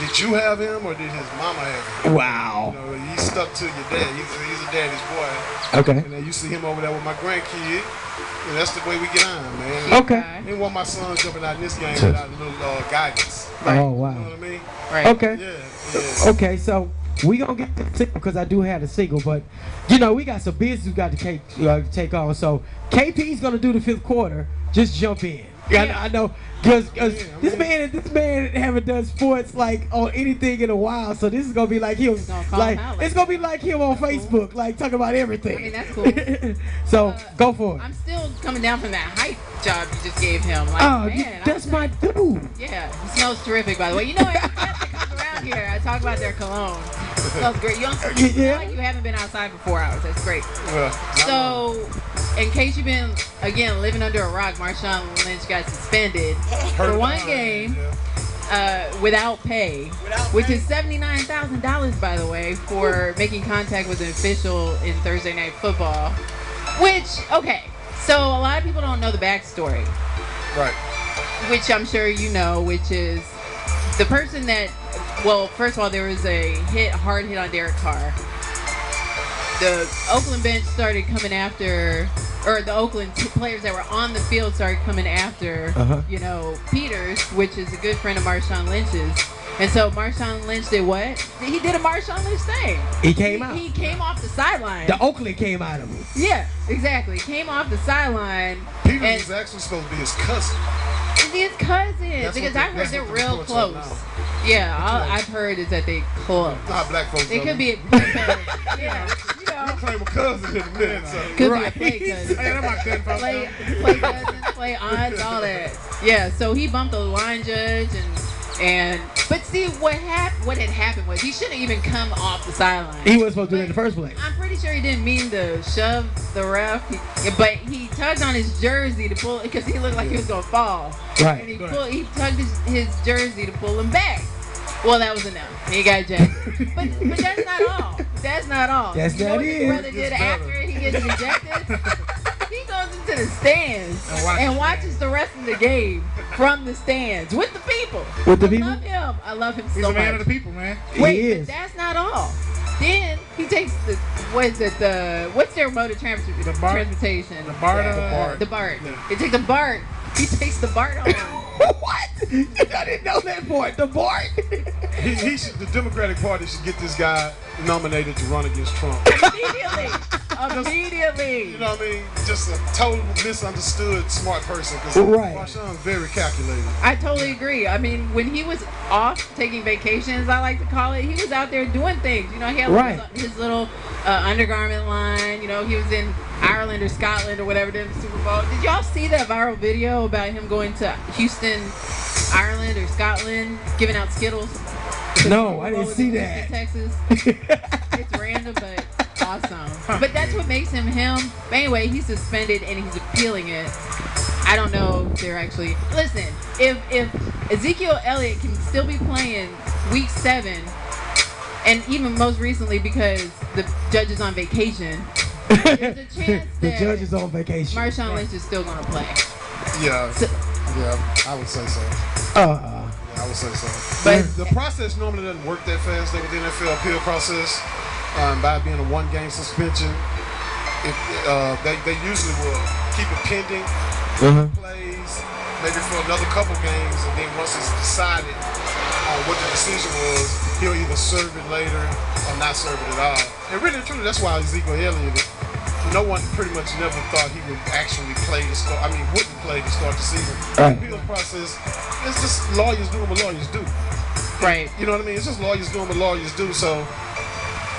Did you have him or did his mama have him? Wow. You know, he's stuck to your dad. He's a daddy's boy. Okay. And then you see him over there with my grandkid. And that's the way we get on, man. Okay. I didn't want my son jumping out in this game without a little guidance. Oh, wow. You know what I mean? Right. Okay. Yeah. Okay, so we gonna get the single because I do have the single, but you know we got some business we got to take on. So KP's gonna do the fifth quarter. Just jump in. Yeah. I know because this man haven't done sports like on anything in a while, so this is gonna be like him. It's gonna be like him on Facebook, like talking about everything. I mean, that's cool. So go for it. I'm still coming down from that hype job you just gave him. Like, man, that's my dude. Yeah, he smells terrific, by the way. You know, every time I come around here, I talk about their cologne. It smells great. You don't feel like you haven't been outside for 4 hours. That's great. So, in case you've been, again, living under a rock, Marshawn Lynch got suspended for one game without pay, which is $79,000, by the way, for making contact with an official in Thursday Night Football. Which, okay, so a lot of people don't know the backstory. Right. Which I'm sure you know, which is the person that, well, first of all, there was a hard hit on Derek Carr. The Oakland bench started coming after, or the Oakland players that were on the field started coming after, you know, Peters, which is a good friend of Marshawn Lynch's. And so Marshawn Lynch did what? He did a Marshawn Lynch thing. He came out. He came off the sideline. The Oakland came out of him. Yeah, exactly. Came off the sideline. Peters is actually supposed to be his cousin. Is his cousin? Because I heard they're real close. Yeah, all I've heard is that they close. Not black folks. It could be. Yeah, you know. You claim a cousin in a minute, so. Could be a play cousin. Hey, that's my cousin. Play cousins, play aunts, all that. Yeah, so he bumped the line judge and but see what had happened was he shouldn't even come off the sideline. He wasn't supposed to do it in the first place. I'm pretty sure he didn't mean to shove the ref, but he tugged on his jersey to pull because he looked like he was gonna fall. Right. And he tugged his jersey to pull him back. Well, that was enough. He got ejected. but that's not all. That's not all. That's you know not what it. his brother did after he gets ejected? He goes into the stands and watches the rest of the game from the stands with the people. With the people? I love him. I love him so much. He's a man of the people, man. Wait, He is. but that's not all. Then he takes what's their mode of transportation? The BART. The BART. He takes the BART. He takes the BART home. What? I didn't know that part. The BART. He should, the Democratic Party should get this guy nominated to run against Trump. Immediately. You know what I mean? Just a total misunderstood smart person. Because Marshawn's very calculated. I totally agree. I mean, when he was off taking vacations, I like to call it, he was out there doing things. You know, he had his little undergarment line. You know, he was in Ireland or Scotland or whatever during the Super Bowl. Did y'all see that viral video about him going to Houston, Ireland or Scotland, giving out Skittles? No, I didn't see that. Texas. It's random, but awesome. But that's what makes him him. But anyway, he's suspended and he's appealing it. I don't know if they're actually... Listen, if Ezekiel Elliott can still be playing week 7, and even most recently because the judge is on vacation, there's a chance the that judge is on vacation. Marshawn Lynch is still going to play. Yeah. I would say so. I would say so. But the process normally doesn't work that fast with the NFL appeal process. by being a one-game suspension. They usually will keep it pending, plays, maybe for another couple games, and then once it's decided on what the decision was, he'll either serve it later or not serve it at all. And really and truly, that's why Ezekiel Elliott, no one pretty much never thought he would actually play to start. I mean, wouldn't play to start the season. The appeals process, it's just lawyers doing what lawyers do. Right. You know what I mean? It's just lawyers doing what lawyers do. So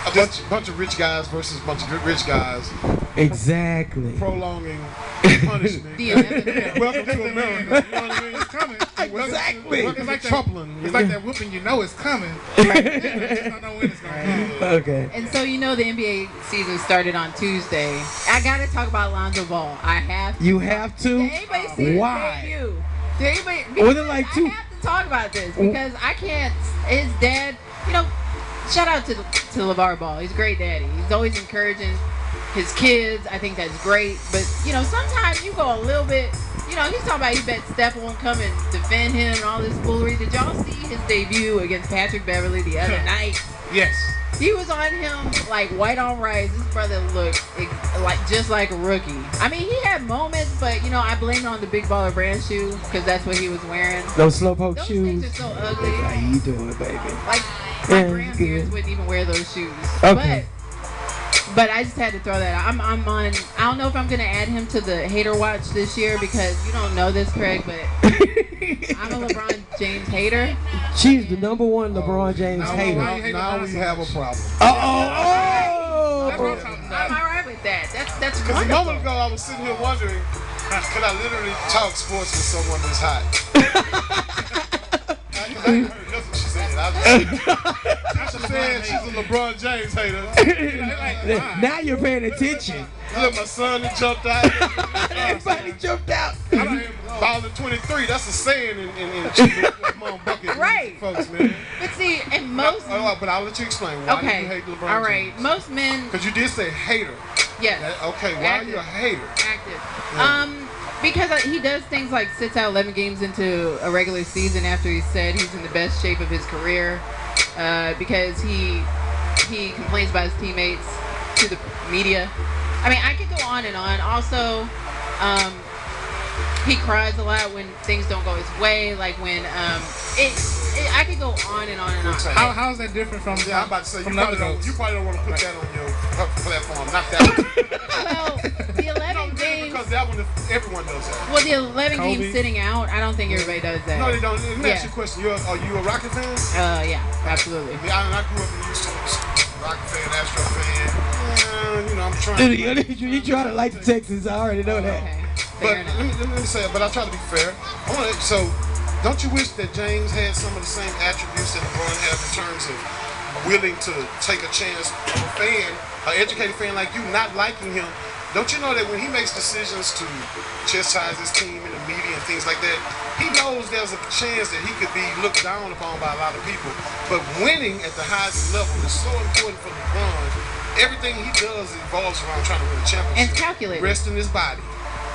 a bunch of rich guys versus a bunch of rich guys. Exactly. Prolonging punishment. Welcome to America. You know what I mean? It's coming. Exactly. It's like Trumpling. It's like that whooping, you know it's coming. You just don't know when it's going to come. Okay. And so the NBA season started on Tuesday. I gotta talk about Lonzo Ball. I have to. You have to? Did anybody see Why? his debut? Did anybody? Was it like two? I have to talk about this because I can't. His dad, shout out to LeVar Ball. He's a great daddy. He's always encouraging his kids. I think that's great. But sometimes you go a little bit. He's talking about he bet Steph won't come and defend him and all this foolery. Did y'all see his debut against Patrick Beverly the other night? Yes. He was on him like white on rice. This brother looked just like a rookie. I mean, he had moments, but I blame it on the Big Baller Brand shoe because that's what he was wearing. Those slowpoke Those shoes. things are so ugly. How you doing, baby? Like my grandparents wouldn't even wear those shoes. Okay. But I just had to throw that out. I'm on. I don't know if I'm gonna add him to the hater watch this year because you don't know this, Craig, but I'm a LeBron James hater. She's the #1 LeBron James hater. Now we have a problem. I'm alright with that. That's Because a wonderful. moment ago I was sitting here wondering, could I literally talk sports with someone this hot? I ain't heard nothing she said. She said she's a LeBron James hater. Now you're paying attention. Look, my son that jumped out. Everybody jumped out. Balling 23, that's a saying in Chicago among bucket Right. folks, man. But see, and most. But I'll let you explain. Why do you Okay. hate LeBron All right. James? Most men. Because you did say hater. Yes. Okay, why are you a hater? Active. Yeah. Because he does things like sits out 11 games into a regular season after he said he's in the best shape of his career. Because he complains about his teammates to the media. I mean, I could go on and on. Also, he cries a lot when things don't go his way. Like when I could go on and on and on. How is that different from? Yeah, I'm about to say from you probably don't want to put that on your platform. Not that one. Well, the 11 games. Because that one, everyone does that. Well, the 11 games sitting out, I don't think everybody does that. No, they don't. Let me ask you a question. Are you a Rocket fan? Yeah, absolutely. I grew up in Houston. Rocket fan, Astro fan. I'm trying. You try to like the Texans. I already know that. Okay. But let me say it. But I try to be fair. So, don't you wish that James had some of the same attributes that LeBron has in terms of willing to take a chance of a fan, an educated fan like you, not liking him? Don't you know that when he makes decisions to chastise his team in the media and things like that, he knows there's a chance that he could be looked down upon by a lot of people. But winning at the highest level is so important for LeBron. Everything he does evolves around trying to win a championship. And it's calculated. Resting his body.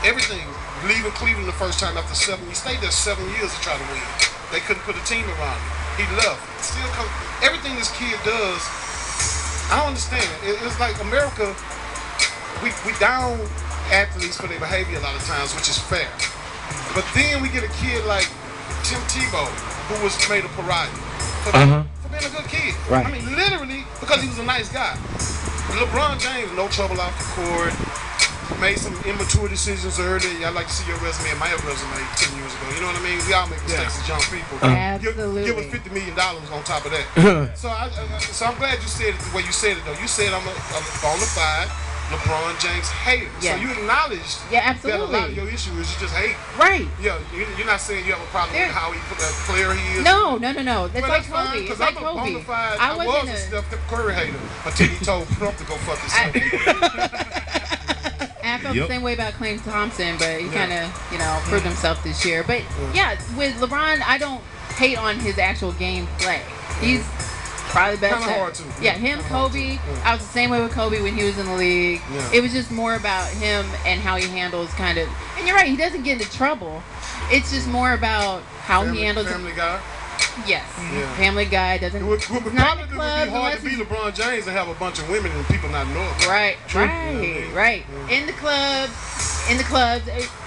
Everything. Leaving Cleveland the first time after 7. He stayed there 7 years to try to win. They couldn't put a team around him. He left. Still come. Everything this kid does, I don't understand. It's like America, we down athletes for their behavior a lot of times, which is fair. But then we get a kid like Tim Tebow, who was made a pariah for being a good kid. Right. I mean, literally, because he was a nice guy. LeBron James, no trouble off the court. Made some immature decisions early. I'd like to see your resume and my resume 10 years ago. You know what I mean? We all make mistakes as young people. Absolutely. Give us $50 million on top of that. So I'm glad you said it the way you said it, though. You said I'm a bona fide LeBron James hater. Yes. So you acknowledged that a lot of your issue is you just hate. Right. Yeah, you're not saying you have a problem with how he put that player he is. No. That's like Kobe. It's like I'm a bona Kobe. fide, I was a Steph Curry hater until he told Trump to go fuck himself. I felt the same way about Klay Thompson, but he kind of, proved himself this year. But yeah, with LeBron, I don't hate on his actual game play. He's probably the best. Kind of hard to. Yeah, him, Kobe. I was the same way with Kobe when he was in the league. Yeah. It was just more about him and how he handles kind of. And you're right, he doesn't get into trouble. It's just more about how he handles. Family guy. Yes. Yeah. Family Guy doesn't. It would not in probably the be club hard unless to be he's- LeBron James and have a bunch of women and people not know about it. Right, True. right. In the clubs,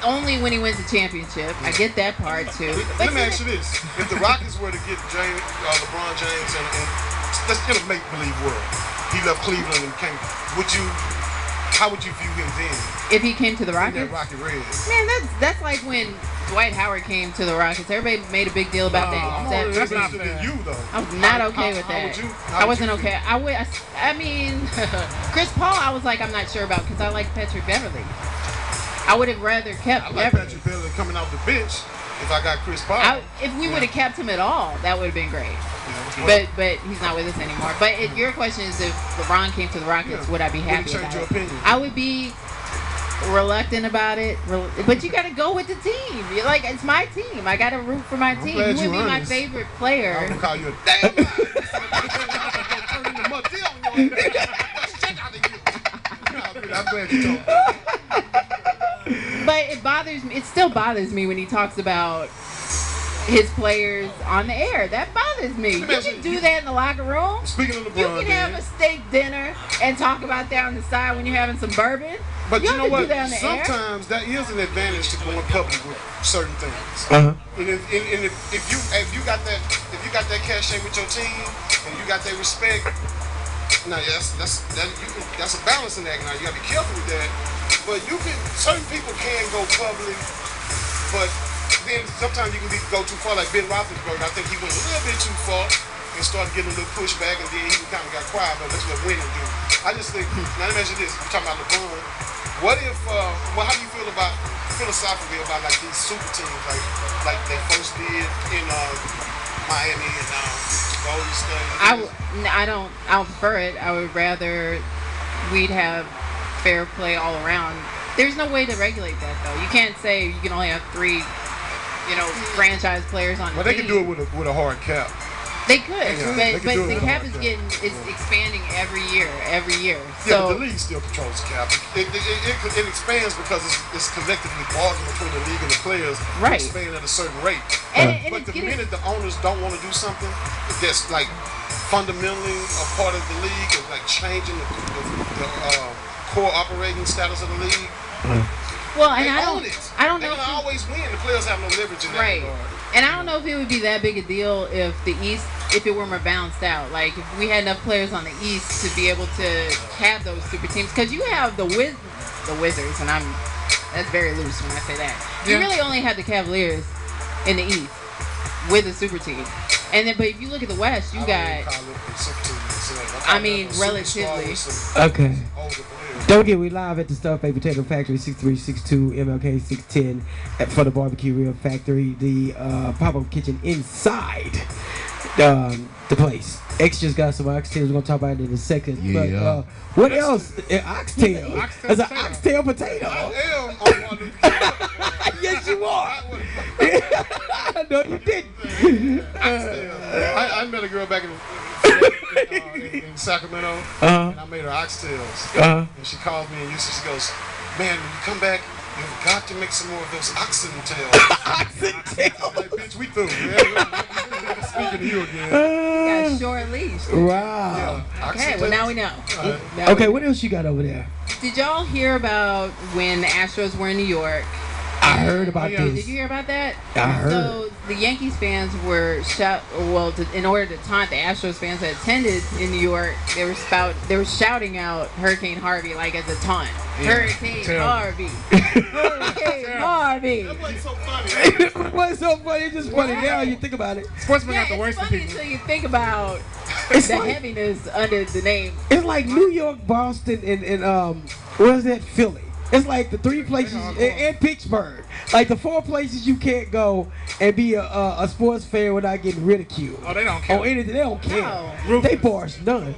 only when he wins a championship. I get that part too. Let me ask you this: if the Rockets were to get LeBron James and let's get a make-believe world, he left Cleveland and came. How would you view him then? If he came to the Rockets, In that Rocket Red. man, that's like when Dwight Howard came to the Rockets. Everybody made a big deal about that. That's not fair. You though. I was not okay with that. I wasn't okay. I mean, Chris Paul, I was like, I'm not sure about because I like Patrick Beverly. I would have rather kept I like Beverly. Patrick Beverly coming off the bench if I got Chris Paul. If we would have kept him at all, that would have been great. Yeah. But he's not with us anymore. But your question is, if LeBron came to the Rockets, would I be happy change about your it? opinion? I would be reluctant about it. But you got to go with the team. You're like, it's my team. I got to root for my team. glad You would you be my honest. favorite player. I'm gonna call you a damn liar. Turn into Mudil on your shit out of you. I'm glad you told me. But it bothers me. It still bothers me when he talks about his players on the air. That bothers me. You can do that in the locker room. Speaking of You LeBron, can have a steak dinner and talk about that on the side when you're having some bourbon. but you don't know have to what? do that on the air. Sometimes that is an advantage to going public with certain things. Uh-huh. And if you got that cachet with your team and you got that respect, now that's a balancing act. Now you gotta be careful with that. But certain people can go public, but then sometimes you can go too far. Like Ben Roethlisberger, I think he went a little bit too far and started getting a little pushback, and then he kind of got quiet. But that's what winning do. I just think. Now let me mention this. We're talking about LeBron. What if? How do you feel philosophically about like these super teams, like they first did in Miami and Golden State? I don't prefer it. I would rather we'd have fair play all around. There's no way to regulate that though. You can't say you can only have 3, franchise players on the Well, they team. can do it with a hard cap. They could, they but can do it the with a cap hard is cap. it's expanding every year. Yeah, So but the league still controls the cap. It expands because it's collectively bargained between the league and the players Right. to expand at a certain rate. And But it's the getting- minute the owners don't want to do something that's like fundamentally a part of the league, or like changing the core operating status of the league, well, and they I own don't it. I don't They're know. gonna If always win. The players have no leverage in that Right. regard. And I don't know if it would be that big a deal if the East, if it were more balanced out. Like if we had enough players on the East to be able to have those super teams. Because you have the Wizards, and that's very loose when I say that. You Yeah. really only have the Cavaliers in the East with a super team. And then, but if you look at the West, you got. I mean, relatively. Okay. Don't forget, we live at the Stuff Baked Potato Factory, 6362 MLK 610 for the Barbecue Real Factory, the pop-up kitchen inside the place. X just got some oxtails. We're going to talk about it in a second. Yeah. But what else? Oxtail. It's an oxtail potato. Yes, you are. No, you didn't. I met a girl back in Sacramento, and I made her oxtails. And she called me and she goes, "Man, when you come back, you've got to make some more of those oxen tails." Oxen tails. Like, bitch, we through. Yeah, speaking to you again. Got a short leash. Wow. Okay, well now we know. Okay, what else you got over there? Did y'all hear about when the Astros were in New York? I heard about Did this. you hear about that? I heard. So the Yankees fans were in order to taunt the Astros fans that attended in New York, they were shouting out Hurricane Harvey like as a taunt. Hurricane Harvey. Hurricane Harvey. That wasn't so funny. What's so funny? It's just funny now you think about it. Sportsmen Yeah, got the worst it's of funny people. until you think about It's the like- heaviness under the name. It's like New York, Boston, and what is that? Philly. It's like the 3 places, and Pittsburgh. Like the 4 places you can't go and be a sports fan without getting ridiculed. Oh, they don't care. Or anything. They don't care. No. They bars none.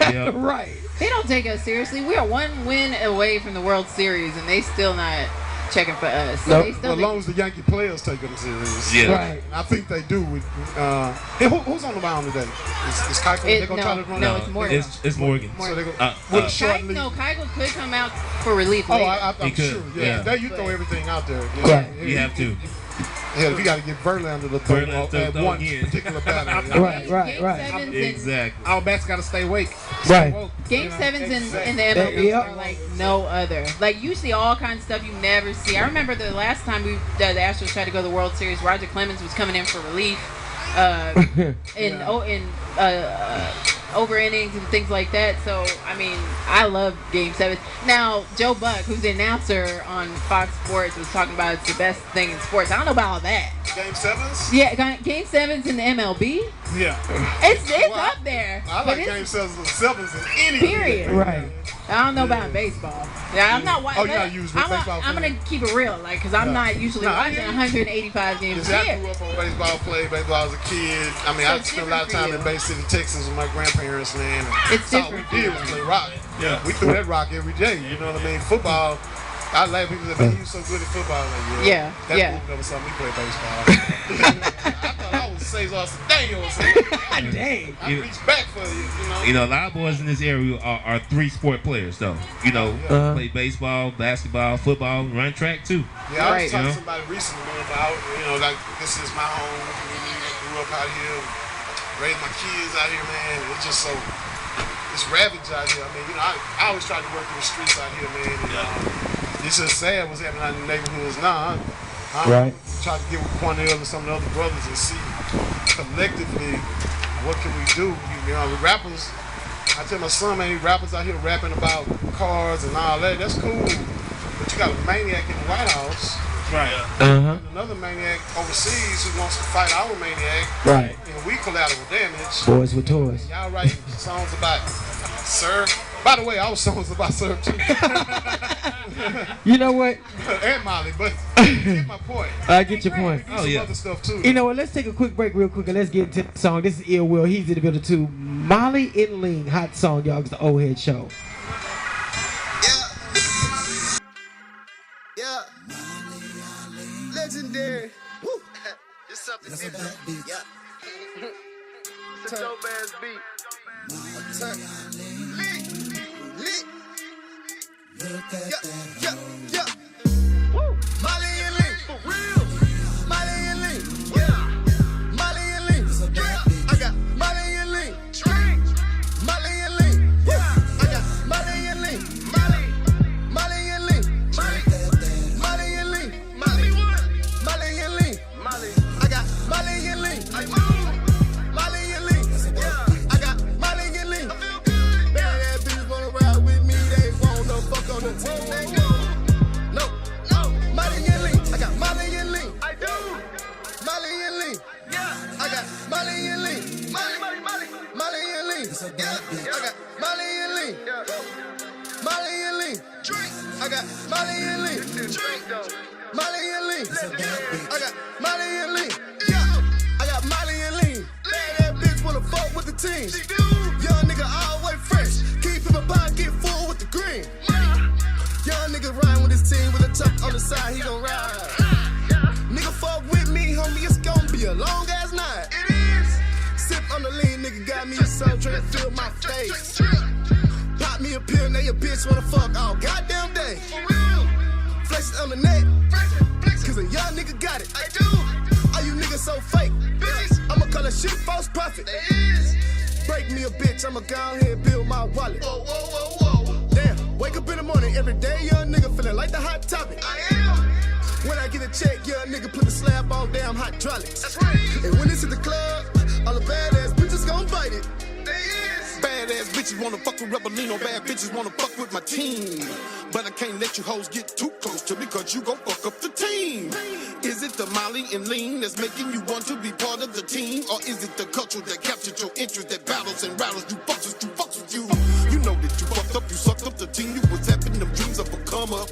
Right. They don't take us seriously. We are 1 win away from the World Series, and they still not checking for us. So Nope. they Well, still as long as the Yankee players take them serious. Yeah. Right. I think they do. Hey, who's on the mound today? Is Keuchel? They gonna try to run no, out? it's Morgan. It's Morgan. So they go Uh, with uh, a short lead. Keuchel could come out for relief Oh, later. I'm He could, sure. Yeah. yeah. There you throw everything out there. Right. You have to. Hell, if you got to get Verlander to throw at one particular batter. Right. Exactly. Our bats got to stay awake. Right. Game sevens in the MLB are like no other. Like you see all kinds of stuff you never see. I remember the last time the Astros tried to go to the World Series, Roger Clemens was coming in for relief over innings and things like that. So I mean, I love Game 7. Now Joe Buck, who's the announcer on Fox Sports, was talking about it's the best thing in sports. I don't know about all that. Game 7s? Yeah, Game 7s in the MLB. Yeah. It's up there. I like Game 7s in any period. Right. I don't know about baseball. Yeah, I'm not watching. Oh, you're not usually baseball I'm gonna keep it real, like, cause I'm not usually watching 185 games a I year. grew up on baseball, played baseball as a kid. I mean, I spent a lot of time in Bay City, Texas with my grandparents, man. It's that's different. all we did was play rock. Yeah. We threw that rock every day, you know what I mean? Football, I laugh people that man, you so good at football. Like, Yeah. That fool never saw me play baseball. I thought I was Cesar Cedeno or something. Dang. I reached back for you, you know. You know, a lot of boys in this area are 3-sport players, though. You know, play baseball, basketball, football, run track too. Yeah, I was talking to somebody recently about, you know, like this is my home community. I grew up out here, raised my kids out here, man. It's just so, it's ravaged out here. I mean, you know, I always try to work in the streets out here, man. And, it's just sad what's happening out in the neighborhoods now. I try to get with Cornell and some of the other brothers and see collectively what can we do. You know, the rappers, I tell my son, man, rappers out here rapping about cars and all that. That's cool. But you got a maniac in the White House. Right. And another maniac overseas who wants to fight our maniac. Right. And we collateral damage. Boys with toys. Y'all write songs about surf. By the way, our songs about surf too. You know what? And Molly, but get my point. I get your point. Oh yeah. Other stuff too. You know what? Let's take a quick break real quick and let's get into the song. This is Eill Will. He's in the building too. Molly and Lean, hot song, y'all. It's the Oldheadz show. Yeah. Legendary. Woo. It's something different. Yeah. It's a dope ass beat. Lit. Yeah. Woo. Molly and Lean. For real. Molly and Lean. Yeah. Molly and Lean. Yeah. I got Molly and Lean. Molly and Lean. Yeah. I got Molly and Lean. Molly and Lean. Molly and Lean. Molly and Lean. I got Molly and Lean. Molly and Lean. Yeah. I got Molly and Lean. Bad ass bitches wanna ride with me. They wanna fuck on the team. No. Molly and Lean. I got Molly and Lean. I do. Molly and Lean. Yeah. I got Molly and Lean. Molly and Lean. I got Molly and Lean. Molly and Lean. I got Molly and Lean. Molly and Lean. I got Molly and Lean. Yeah. I got Molly and Lean. Bad ass bitch wanna fuck with the team. Young nigga always fresh. Keep him a pocket full with the green. Young nigga riding with his team with a tuck on the side, he gon' ride. Nigga fuck with me, homie, it's gon' be a long ass night. It is. Sip on the lean, nigga got me a soul trying to fill my face. Pop me a pill, now your bitch wanna fuck all goddamn day. Flex it on the neck, cause a young nigga got it. I do. All you niggas so fake, I'ma call that shit false profit. Break me a bitch, I'ma go ahead and build my wallet. Whoa. Damn, wake up in the morning, every day, young nigga feeling like the hot topic. I am. When I get a check, young nigga put the slab on damn hydraulics. That's right. And when it's at the club, all the badass bitches gon' bite it. Badass bitches wanna fuck with Rebelino, bad bitches wanna fuck with my team. But I can't let you hoes get too close to me, cause you gon' fuck up the team. Is it the Molly and Lean that's making you want to be part of the team? Or is it the culture that captured your interest, that battles and rattles you fucks with you? You know that you fucked up, you sucked up the team, you was having them dreams of a come up.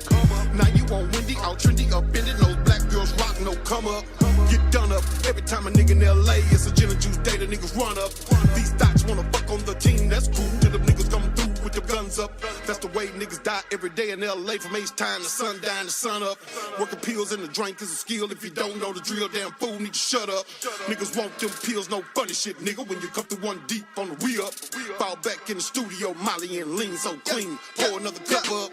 Now you on Wendy, all trendy, up in it, those black girls rock, no come up. Get done up, every time a nigga in LA, it's a gin and juice day, the niggas run up. These thoughts wanna fuck on the team, that's cool, till them niggas come through with the guns up. That's the way niggas die every day in LA, from H-time to sundown to sun up. Working pills in the drink is a skill, if you don't know the drill, damn fool need to shut up. Niggas want them pills, no funny shit, nigga, when you come through one deep on the re-up. Fall back in the studio, Molly and Lean so clean, pour another cup up.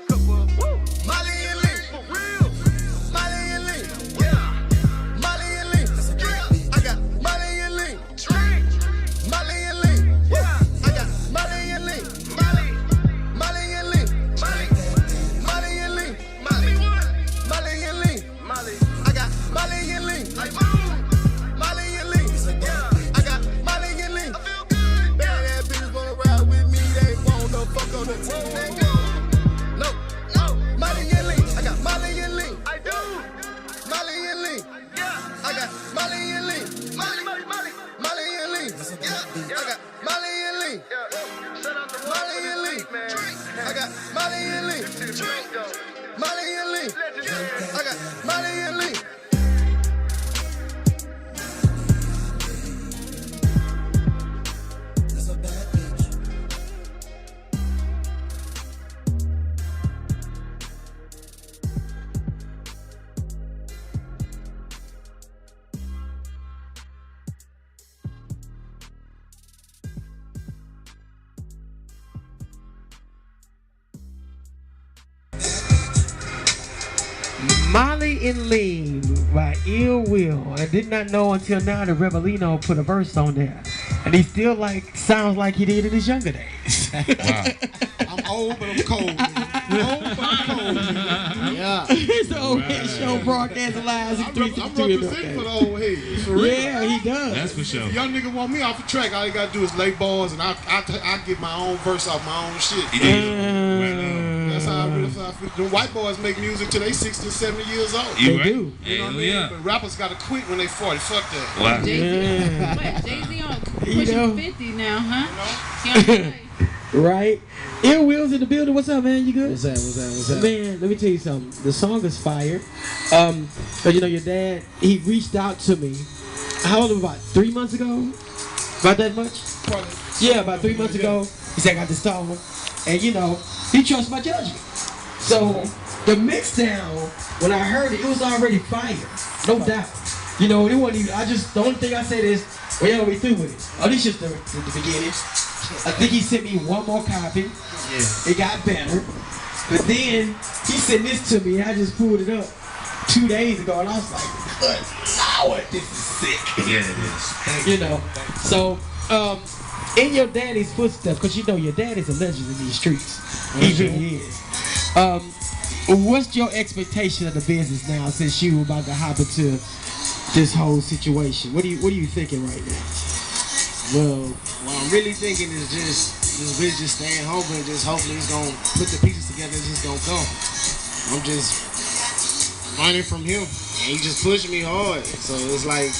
Molly and Lean. For real. Molly and Lean. Yeah. Molly and Lee. I got Molly and Lee. Molly and Lean by Will. I did not know until now that Rebelino put a verse on there. And he still sounds like he did in his younger days. Wow. I'm old, but I'm cold. Old, but I'm cold. Yeah. It's the old head show broadcasting live. I'm representing for the old head. For real. Yeah, he does. That's for sure. If a young nigga want me off the track, all he gotta do is lay balls and I get my own verse off my own shit. That's how I feel. The white boys make music till they 60 or 70 years old. They do. You know what I mean? Yeah. But rappers gotta quit when they 40. Fuck that. Wow. Jay-Z on pushing 50 now, huh? Right? Eill Will's in the building. What's up, man? You good? What's that? Man, let me tell you something. The song is fire. But you know, your dad, he reached out to me. How old was it? About 3 months ago? About that much? Probably. Yeah, about 3 months ago. He said, I got this song. And you know, he trusts my judgment. So the mix down, when I heard it, it was already fire. No doubt. You know, it wasn't even, the only thing I said is, well, yeah, we through with it. Oh, this is just the beginning. I think he sent me one more copy. Yeah. It got better. But then he sent this to me and I just pulled it up 2 days ago and I was like, good Lord, this is sick. Yeah, it is. You know. So, in your daddy's footsteps, because you know your dad is a legend in these streets. He really is. What's your expectation of the business now since you about to hop into this whole situation? What are you thinking right now? Well, what I'm really thinking is just this bitch just staying home and just hopefully he's gonna put the pieces together and just gonna come. I'm just learning from him and he just pushed me hard. So it's like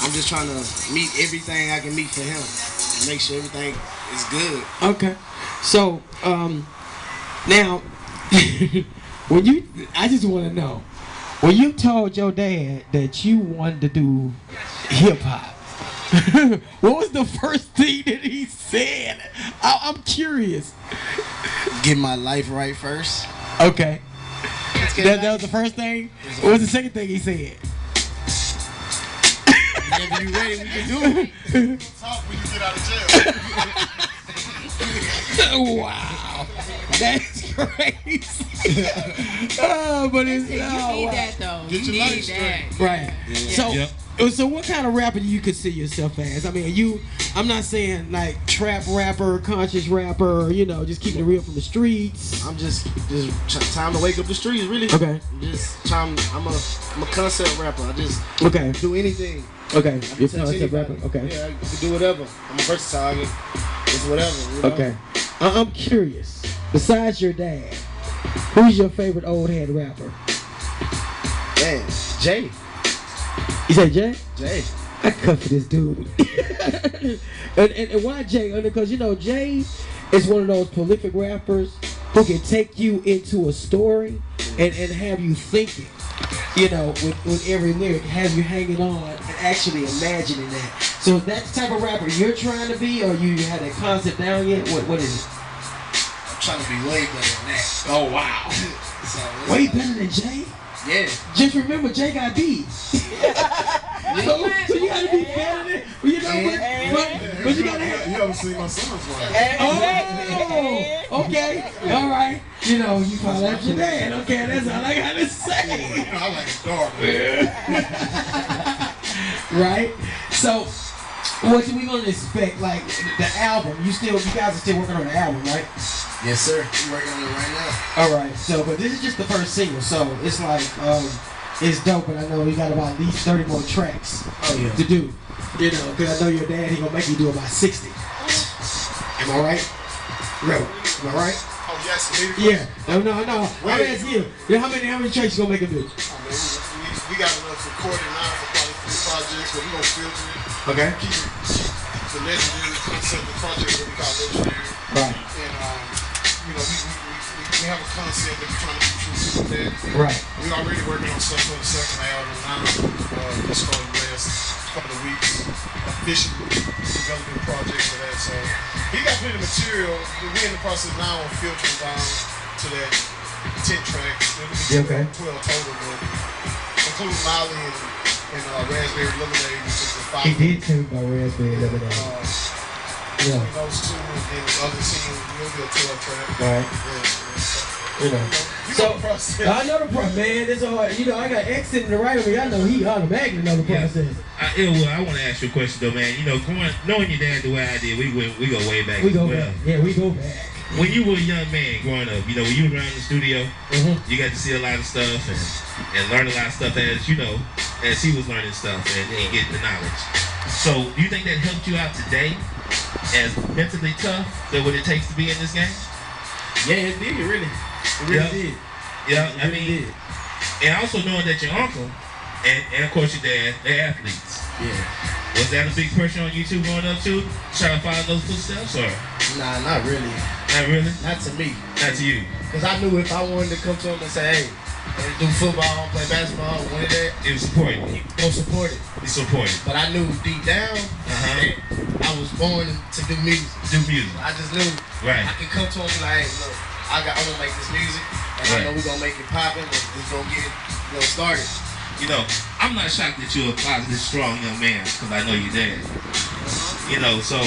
I'm just trying to meet everything I can meet for him and make sure everything is good. Okay. So, now, I just want to know, when you told your dad that you wanted to do hip hop, what was the first thing that he said? I'm curious. Get my life right first. Okay. That was the first thing? What was the second thing he said? Whenever you ready, we can do it. Talk when you get out of jail. Wow. That's crazy. But it's you need that though. Get your life straight. Right. Yep. So what kind of rapper do you consider yourself as? I mean, I'm not saying like trap rapper, conscious rapper, you know, just keeping it real from the streets. I'm just time to wake up the streets, really. Okay. I'm a concept rapper. I just do anything. Okay. You're a concept rapper. Okay. Yeah, I can do whatever. I'm a versatile. It's whatever. You know? Okay. I'm curious. Besides your dad, who's your favorite old head rapper? Man, Jay. You say Jay? Jay. I cut for this dude. and why Jay? Because you know Jay is one of those prolific rappers who can take you into a story and have you thinking. You know, with every lyric, have you hanging on and actually imagining that. So is that the type of rapper you're trying to be, or you had that concept down yet? What is it? I'm trying to be way better than that. Oh wow. So, way better than Jay? Yeah. Just remember, Jay got beat. so you gotta be better than. You know but you gotta have. You haven't seen my son's wife. Oh, okay, all right. You know, you call out your dad. Okay, that's all I gotta say. I like it dark, man. Right. So, what are we gonna expect? Like the album? You guys are still working on the album, right? Yes, sir. We're working on it right now. All right. So, but this is just the first single, so it's like it's dope, and I know you got about at least 30 more tracks to do. You know, because I know your dad, he gonna make you do about 60. Am I right? No. Am I right? Oh yes. Yeah. No. I'm asking you. How many tracks you gonna make him do? We got enough recording now for probably 3 projects, but we gonna filter it. Okay. Keep the legendary concept of project that we call legendary. Right. And you know, we have a concept that we're trying to be true to that. Right. We're already working on stuff for the second album now. Just started the last couple of weeks, officially developing projects for that. So he got plenty of material. We're in the process now of filtering down to that 10 tracks. It'll be 12 total, but including Molly and Raspberry Lemonade, which is the 5. He did tell me about Raspberry Lemonade. Yeah. Those two, and then the other 10 will be a 12 track. Right. Yeah. You know. So, I know the process, man. It's hard. You know, I got X sitting right over me. I know he automatically know the process. Well, I want to ask you a question though, man. You know, knowing your dad the way I did, we go way back. We go back. Yeah, we go back. When you were a young man growing up, you know, when you were around the studio, you got to see a lot of stuff and learn a lot of stuff as, you know, as he was learning stuff and getting the knowledge. So, do you think that helped you out today as mentally tough than what it takes to be in this game? Yeah, it did, really. It really did. Yeah, I mean, and also knowing that your uncle and of course your dad, they're athletes. Yeah. Was that a big pressure on you two growing up too? Trying to follow those footsteps or? Nah, not really. Not really? Not to me. Not to you? Because I knew if I wanted to come to him and say, hey, let's do football, play basketball, one of that. It was supporting. He go support it. He supported. But I knew deep down that I was born to do music. Do music. I just knew I could come to him and be like, hey, look, I want to make this music, and I know we're going to make it poppin', and we're going to get it started. You know, I'm not shocked that you're a positive, strong young man, because I know your dad. You know, so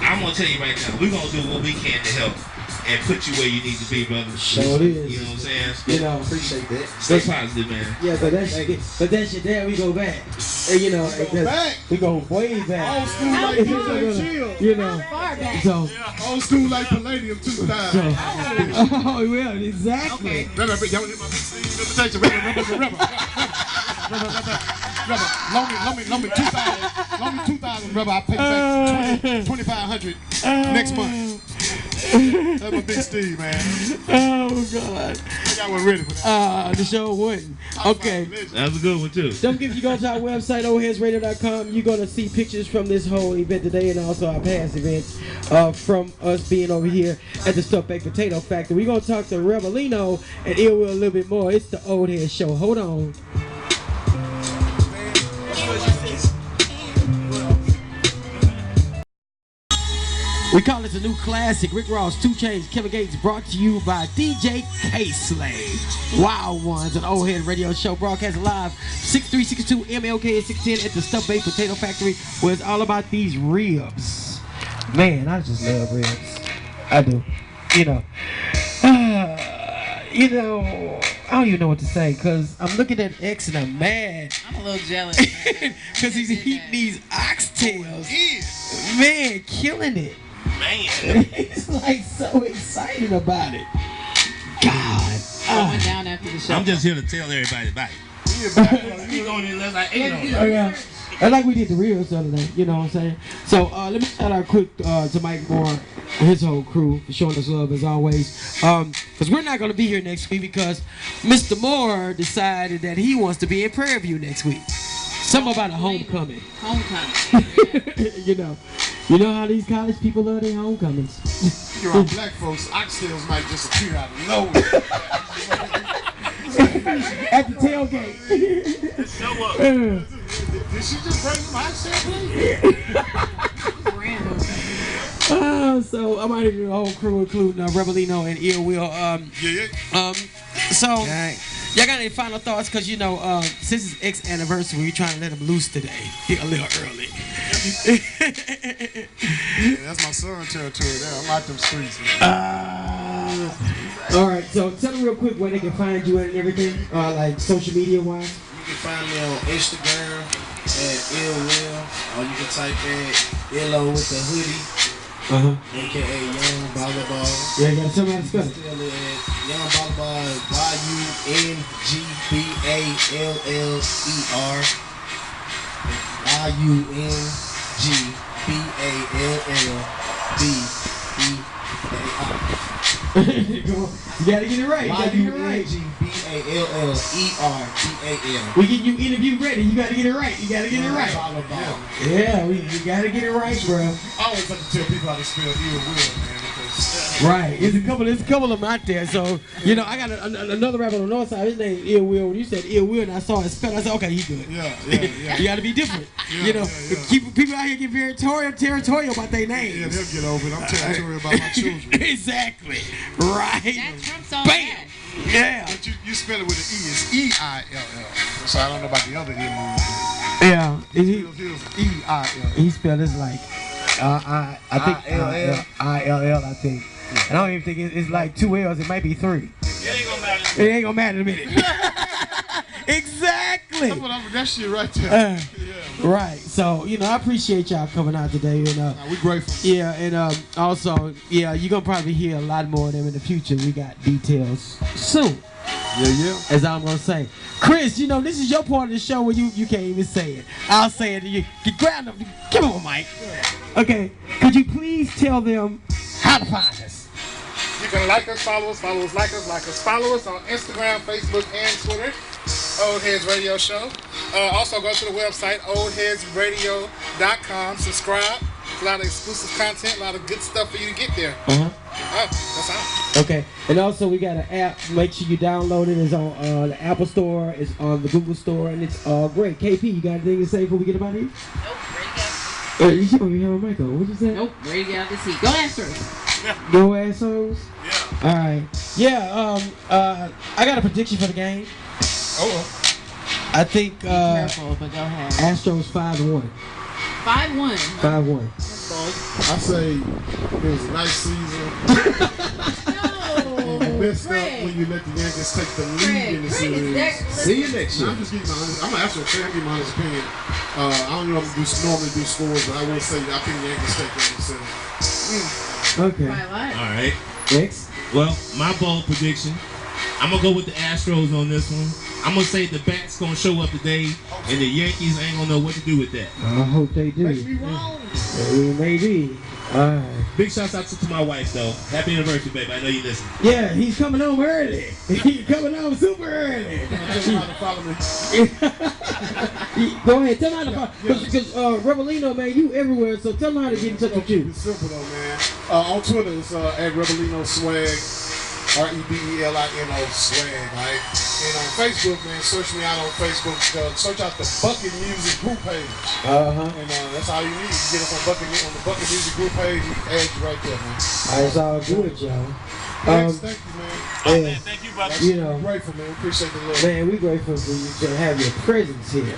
I'm going to tell you right now, we're going to do what we can to help and put you where you need to be, brother. Sure is. You know what I'm saying? You know, appreciate that. Stay positive, man. Yeah, but that's your dad. We go back. And, you know, we go way back. Old school like Chill. You know, far back. so old school like Palladium 2000. oh yeah, exactly. Y'all hear my big Steve? Loan me 2,000, brother. I'll pay you back 2,500 next month. That's my big Steve, man. Oh God. Y'all weren't ready for that. The show wouldn't. Okay. That was a good one too. Don't forget, if you go to our website, oldheadsradio.com, you're going to see pictures from this whole event today and also our past events from us being over here at the Stuffed Baked Potato Factory. We're going to talk to Rebelino and Eill a little bit more. It's the Oldheads Show. Hold on. We call it a new classic. Rick Ross, 2 Chainz, Kevin Gates, brought to you by DJ K-Slave. Wild Ones, an old head radio show broadcast live 6362 MLK 610 at the Stuffed Baked Potato Factory, where it's all about these ribs. Man, I just love ribs. I do. You know, I don't even know what to say because I'm looking at X and I'm mad. I'm a little jealous. Because he's eating these oxtails. Man, killing it. Man. He's like so excited about it. God. I went down after the show. I'm just here to tell everybody about it. You going in there like, yeah. Like we did the ribs the other day, you know what I'm saying? So let me shout out quick to Mike Moore and his whole crew for showing us love as always. Because we're not going to be here next week because Mr. Moore decided that he wants to be in Prairie View next week. Something about a homecoming. Homecoming. You know how these college people love their homecomings. You're on black folks, oxtails might just appear out of nowhere. At the tailgate. Show up. Did she just bring them oxtails? So I might have the whole crew, including Rebelino and Eill. So y'all got any final thoughts? Because since it's X anniversary, we're trying to let him loose today. A little early. That's my son territory there. I'm out them streets. All right, so tell them real quick where they can find you and everything, like social media wise. You can find me on Instagram at Eill, or you can type in Illo with the hoodie, aka Young Volleyball. Yeah, you gotta tell me how to spell it. Still at Young Volleyball, You gotta get it right. You gotta get it right. We get you interview ready. You gotta get it right. You gotta get it right. Yeah, you gotta get it right, bro. I always like to tell people how to spell Eill, man, because Right. There's a couple of them out there. So, you know, I got another rapper on the north side. His name Eill. When you said Eill, and I saw his spell, I said, okay, he's good. Yeah. You got to be different. You know, people out here get very territorial about their names. Yeah, they'll get over it. I'm territorial about my children. Exactly. Right. That trumps all Bam. that. Yeah. But you spell it with an E. It's E-I-L-L. So I don't know about the other Ill. Yeah. E-I-L-L. He spelled it like I think I-L-L, I think. And I don't even think it's like 2 L's. It might be 3. It ain't gonna matter. It ain't gonna matter in a minute. Exactly. That shit right there. Right. So, you know, I appreciate y'all coming out today. And we grateful. Yeah, and also, yeah, you're gonna probably hear a lot more of them in the future. We got details soon. Yeah. As I'm gonna say. Chris, you know, this is your part of the show where you can't even say it. I'll say it to you. Grab them. Give him a mic. Okay. Could you please tell them how to find us? You can like us, follow us, like us, follow us on Instagram, Facebook, and Twitter. Oldheadz Radio Show. Also go to the website, oldheadsradio.com. Subscribe. A lot of exclusive content, a lot of good stuff for you to get there. That's all. Okay. And also we got an app. Make sure you download it. It's on the Apple Store. It's on the Google Store. And it's great. KP, you got anything to say before we get about here? Nope, ready to get You should be having a mic on. What'd you say? Nope, ready to get out the seat. Go Astros. Go assholes? Yeah. Alright. Yeah, I got a prediction for the game. I think Careful, but go ahead. Astros 5-1. 5-1. 5-1. I say it was a nice season. No. You messed up when you let the Yankees take the lead in the series. See you next year. I'm just giving my honest. I'm an Astros fan. I'm giving my honest opinion. I don't know if I'm normally do scores, but I will say I think the Yankees take the series. Okay. All right. Next. Well, my bold prediction, I'm going to go with the Astros on this one. I'm going to say the bat's going to show up today, and the Yankees ain't going to know what to do with that. I hope they do. Make me wrong. Maybe. Alright. Big shouts out to my wife, though. Happy anniversary, baby. I know you listen. Yeah, he's coming home early. He's coming home super early. Follow me. Go ahead, tell him how to follow. Because Rebelino, man, you everywhere, so tell him how to get in touch with you. It's simple though, man. On Twitter, it's at Rebelino Swag, Rebelino Swag, right? And on Facebook, man, search me out on Facebook. Search out the Bucket Music group page. And that's all you need. You get us on the Bucket Music group page. We add you right there, man. It's all good, y'all. Thank you, man. Yeah, Thank you, brother. you know, We're grateful, man. We appreciate the love. man, we grateful for you to have your presence here.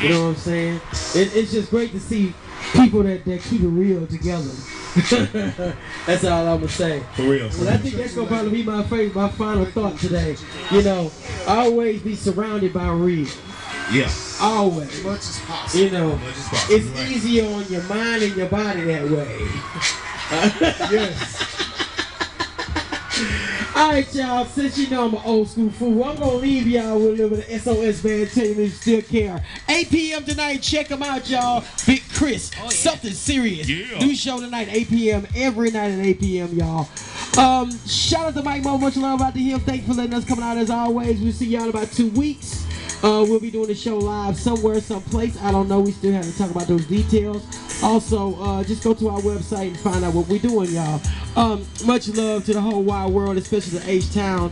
You know what I'm saying? It's just great to see people that keep it real together. That's all I'm gonna say. For real. Well, I think that's gonna probably be my final thought today. You know, always be surrounded by real. Yeah. Always. As much as possible. You know, Much as possible. it's easier on your mind and your body that way. Yes. Alright, y'all, since you know I'm an old school fool, I'm gonna leave y'all with a little bit of SOS Band, tell you if you still care. 8 p.m. tonight, check them out, y'all. Big Chris, something serious. Yeah. New show tonight, 8 p.m. every night at 8 p.m., y'all. Shout out to Mike Mo, much love out to him. Thanks for letting us come out as always. We'll see y'all in about 2 weeks. We'll be doing the show live somewhere, someplace. I don't know. We still have to talk about those details. Also, just go to our website and find out what we're doing, y'all. Much love to the whole wide world, especially the H-Town.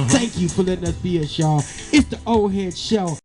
Thank you for letting us be us, y'all. It's the Oldheadz Show.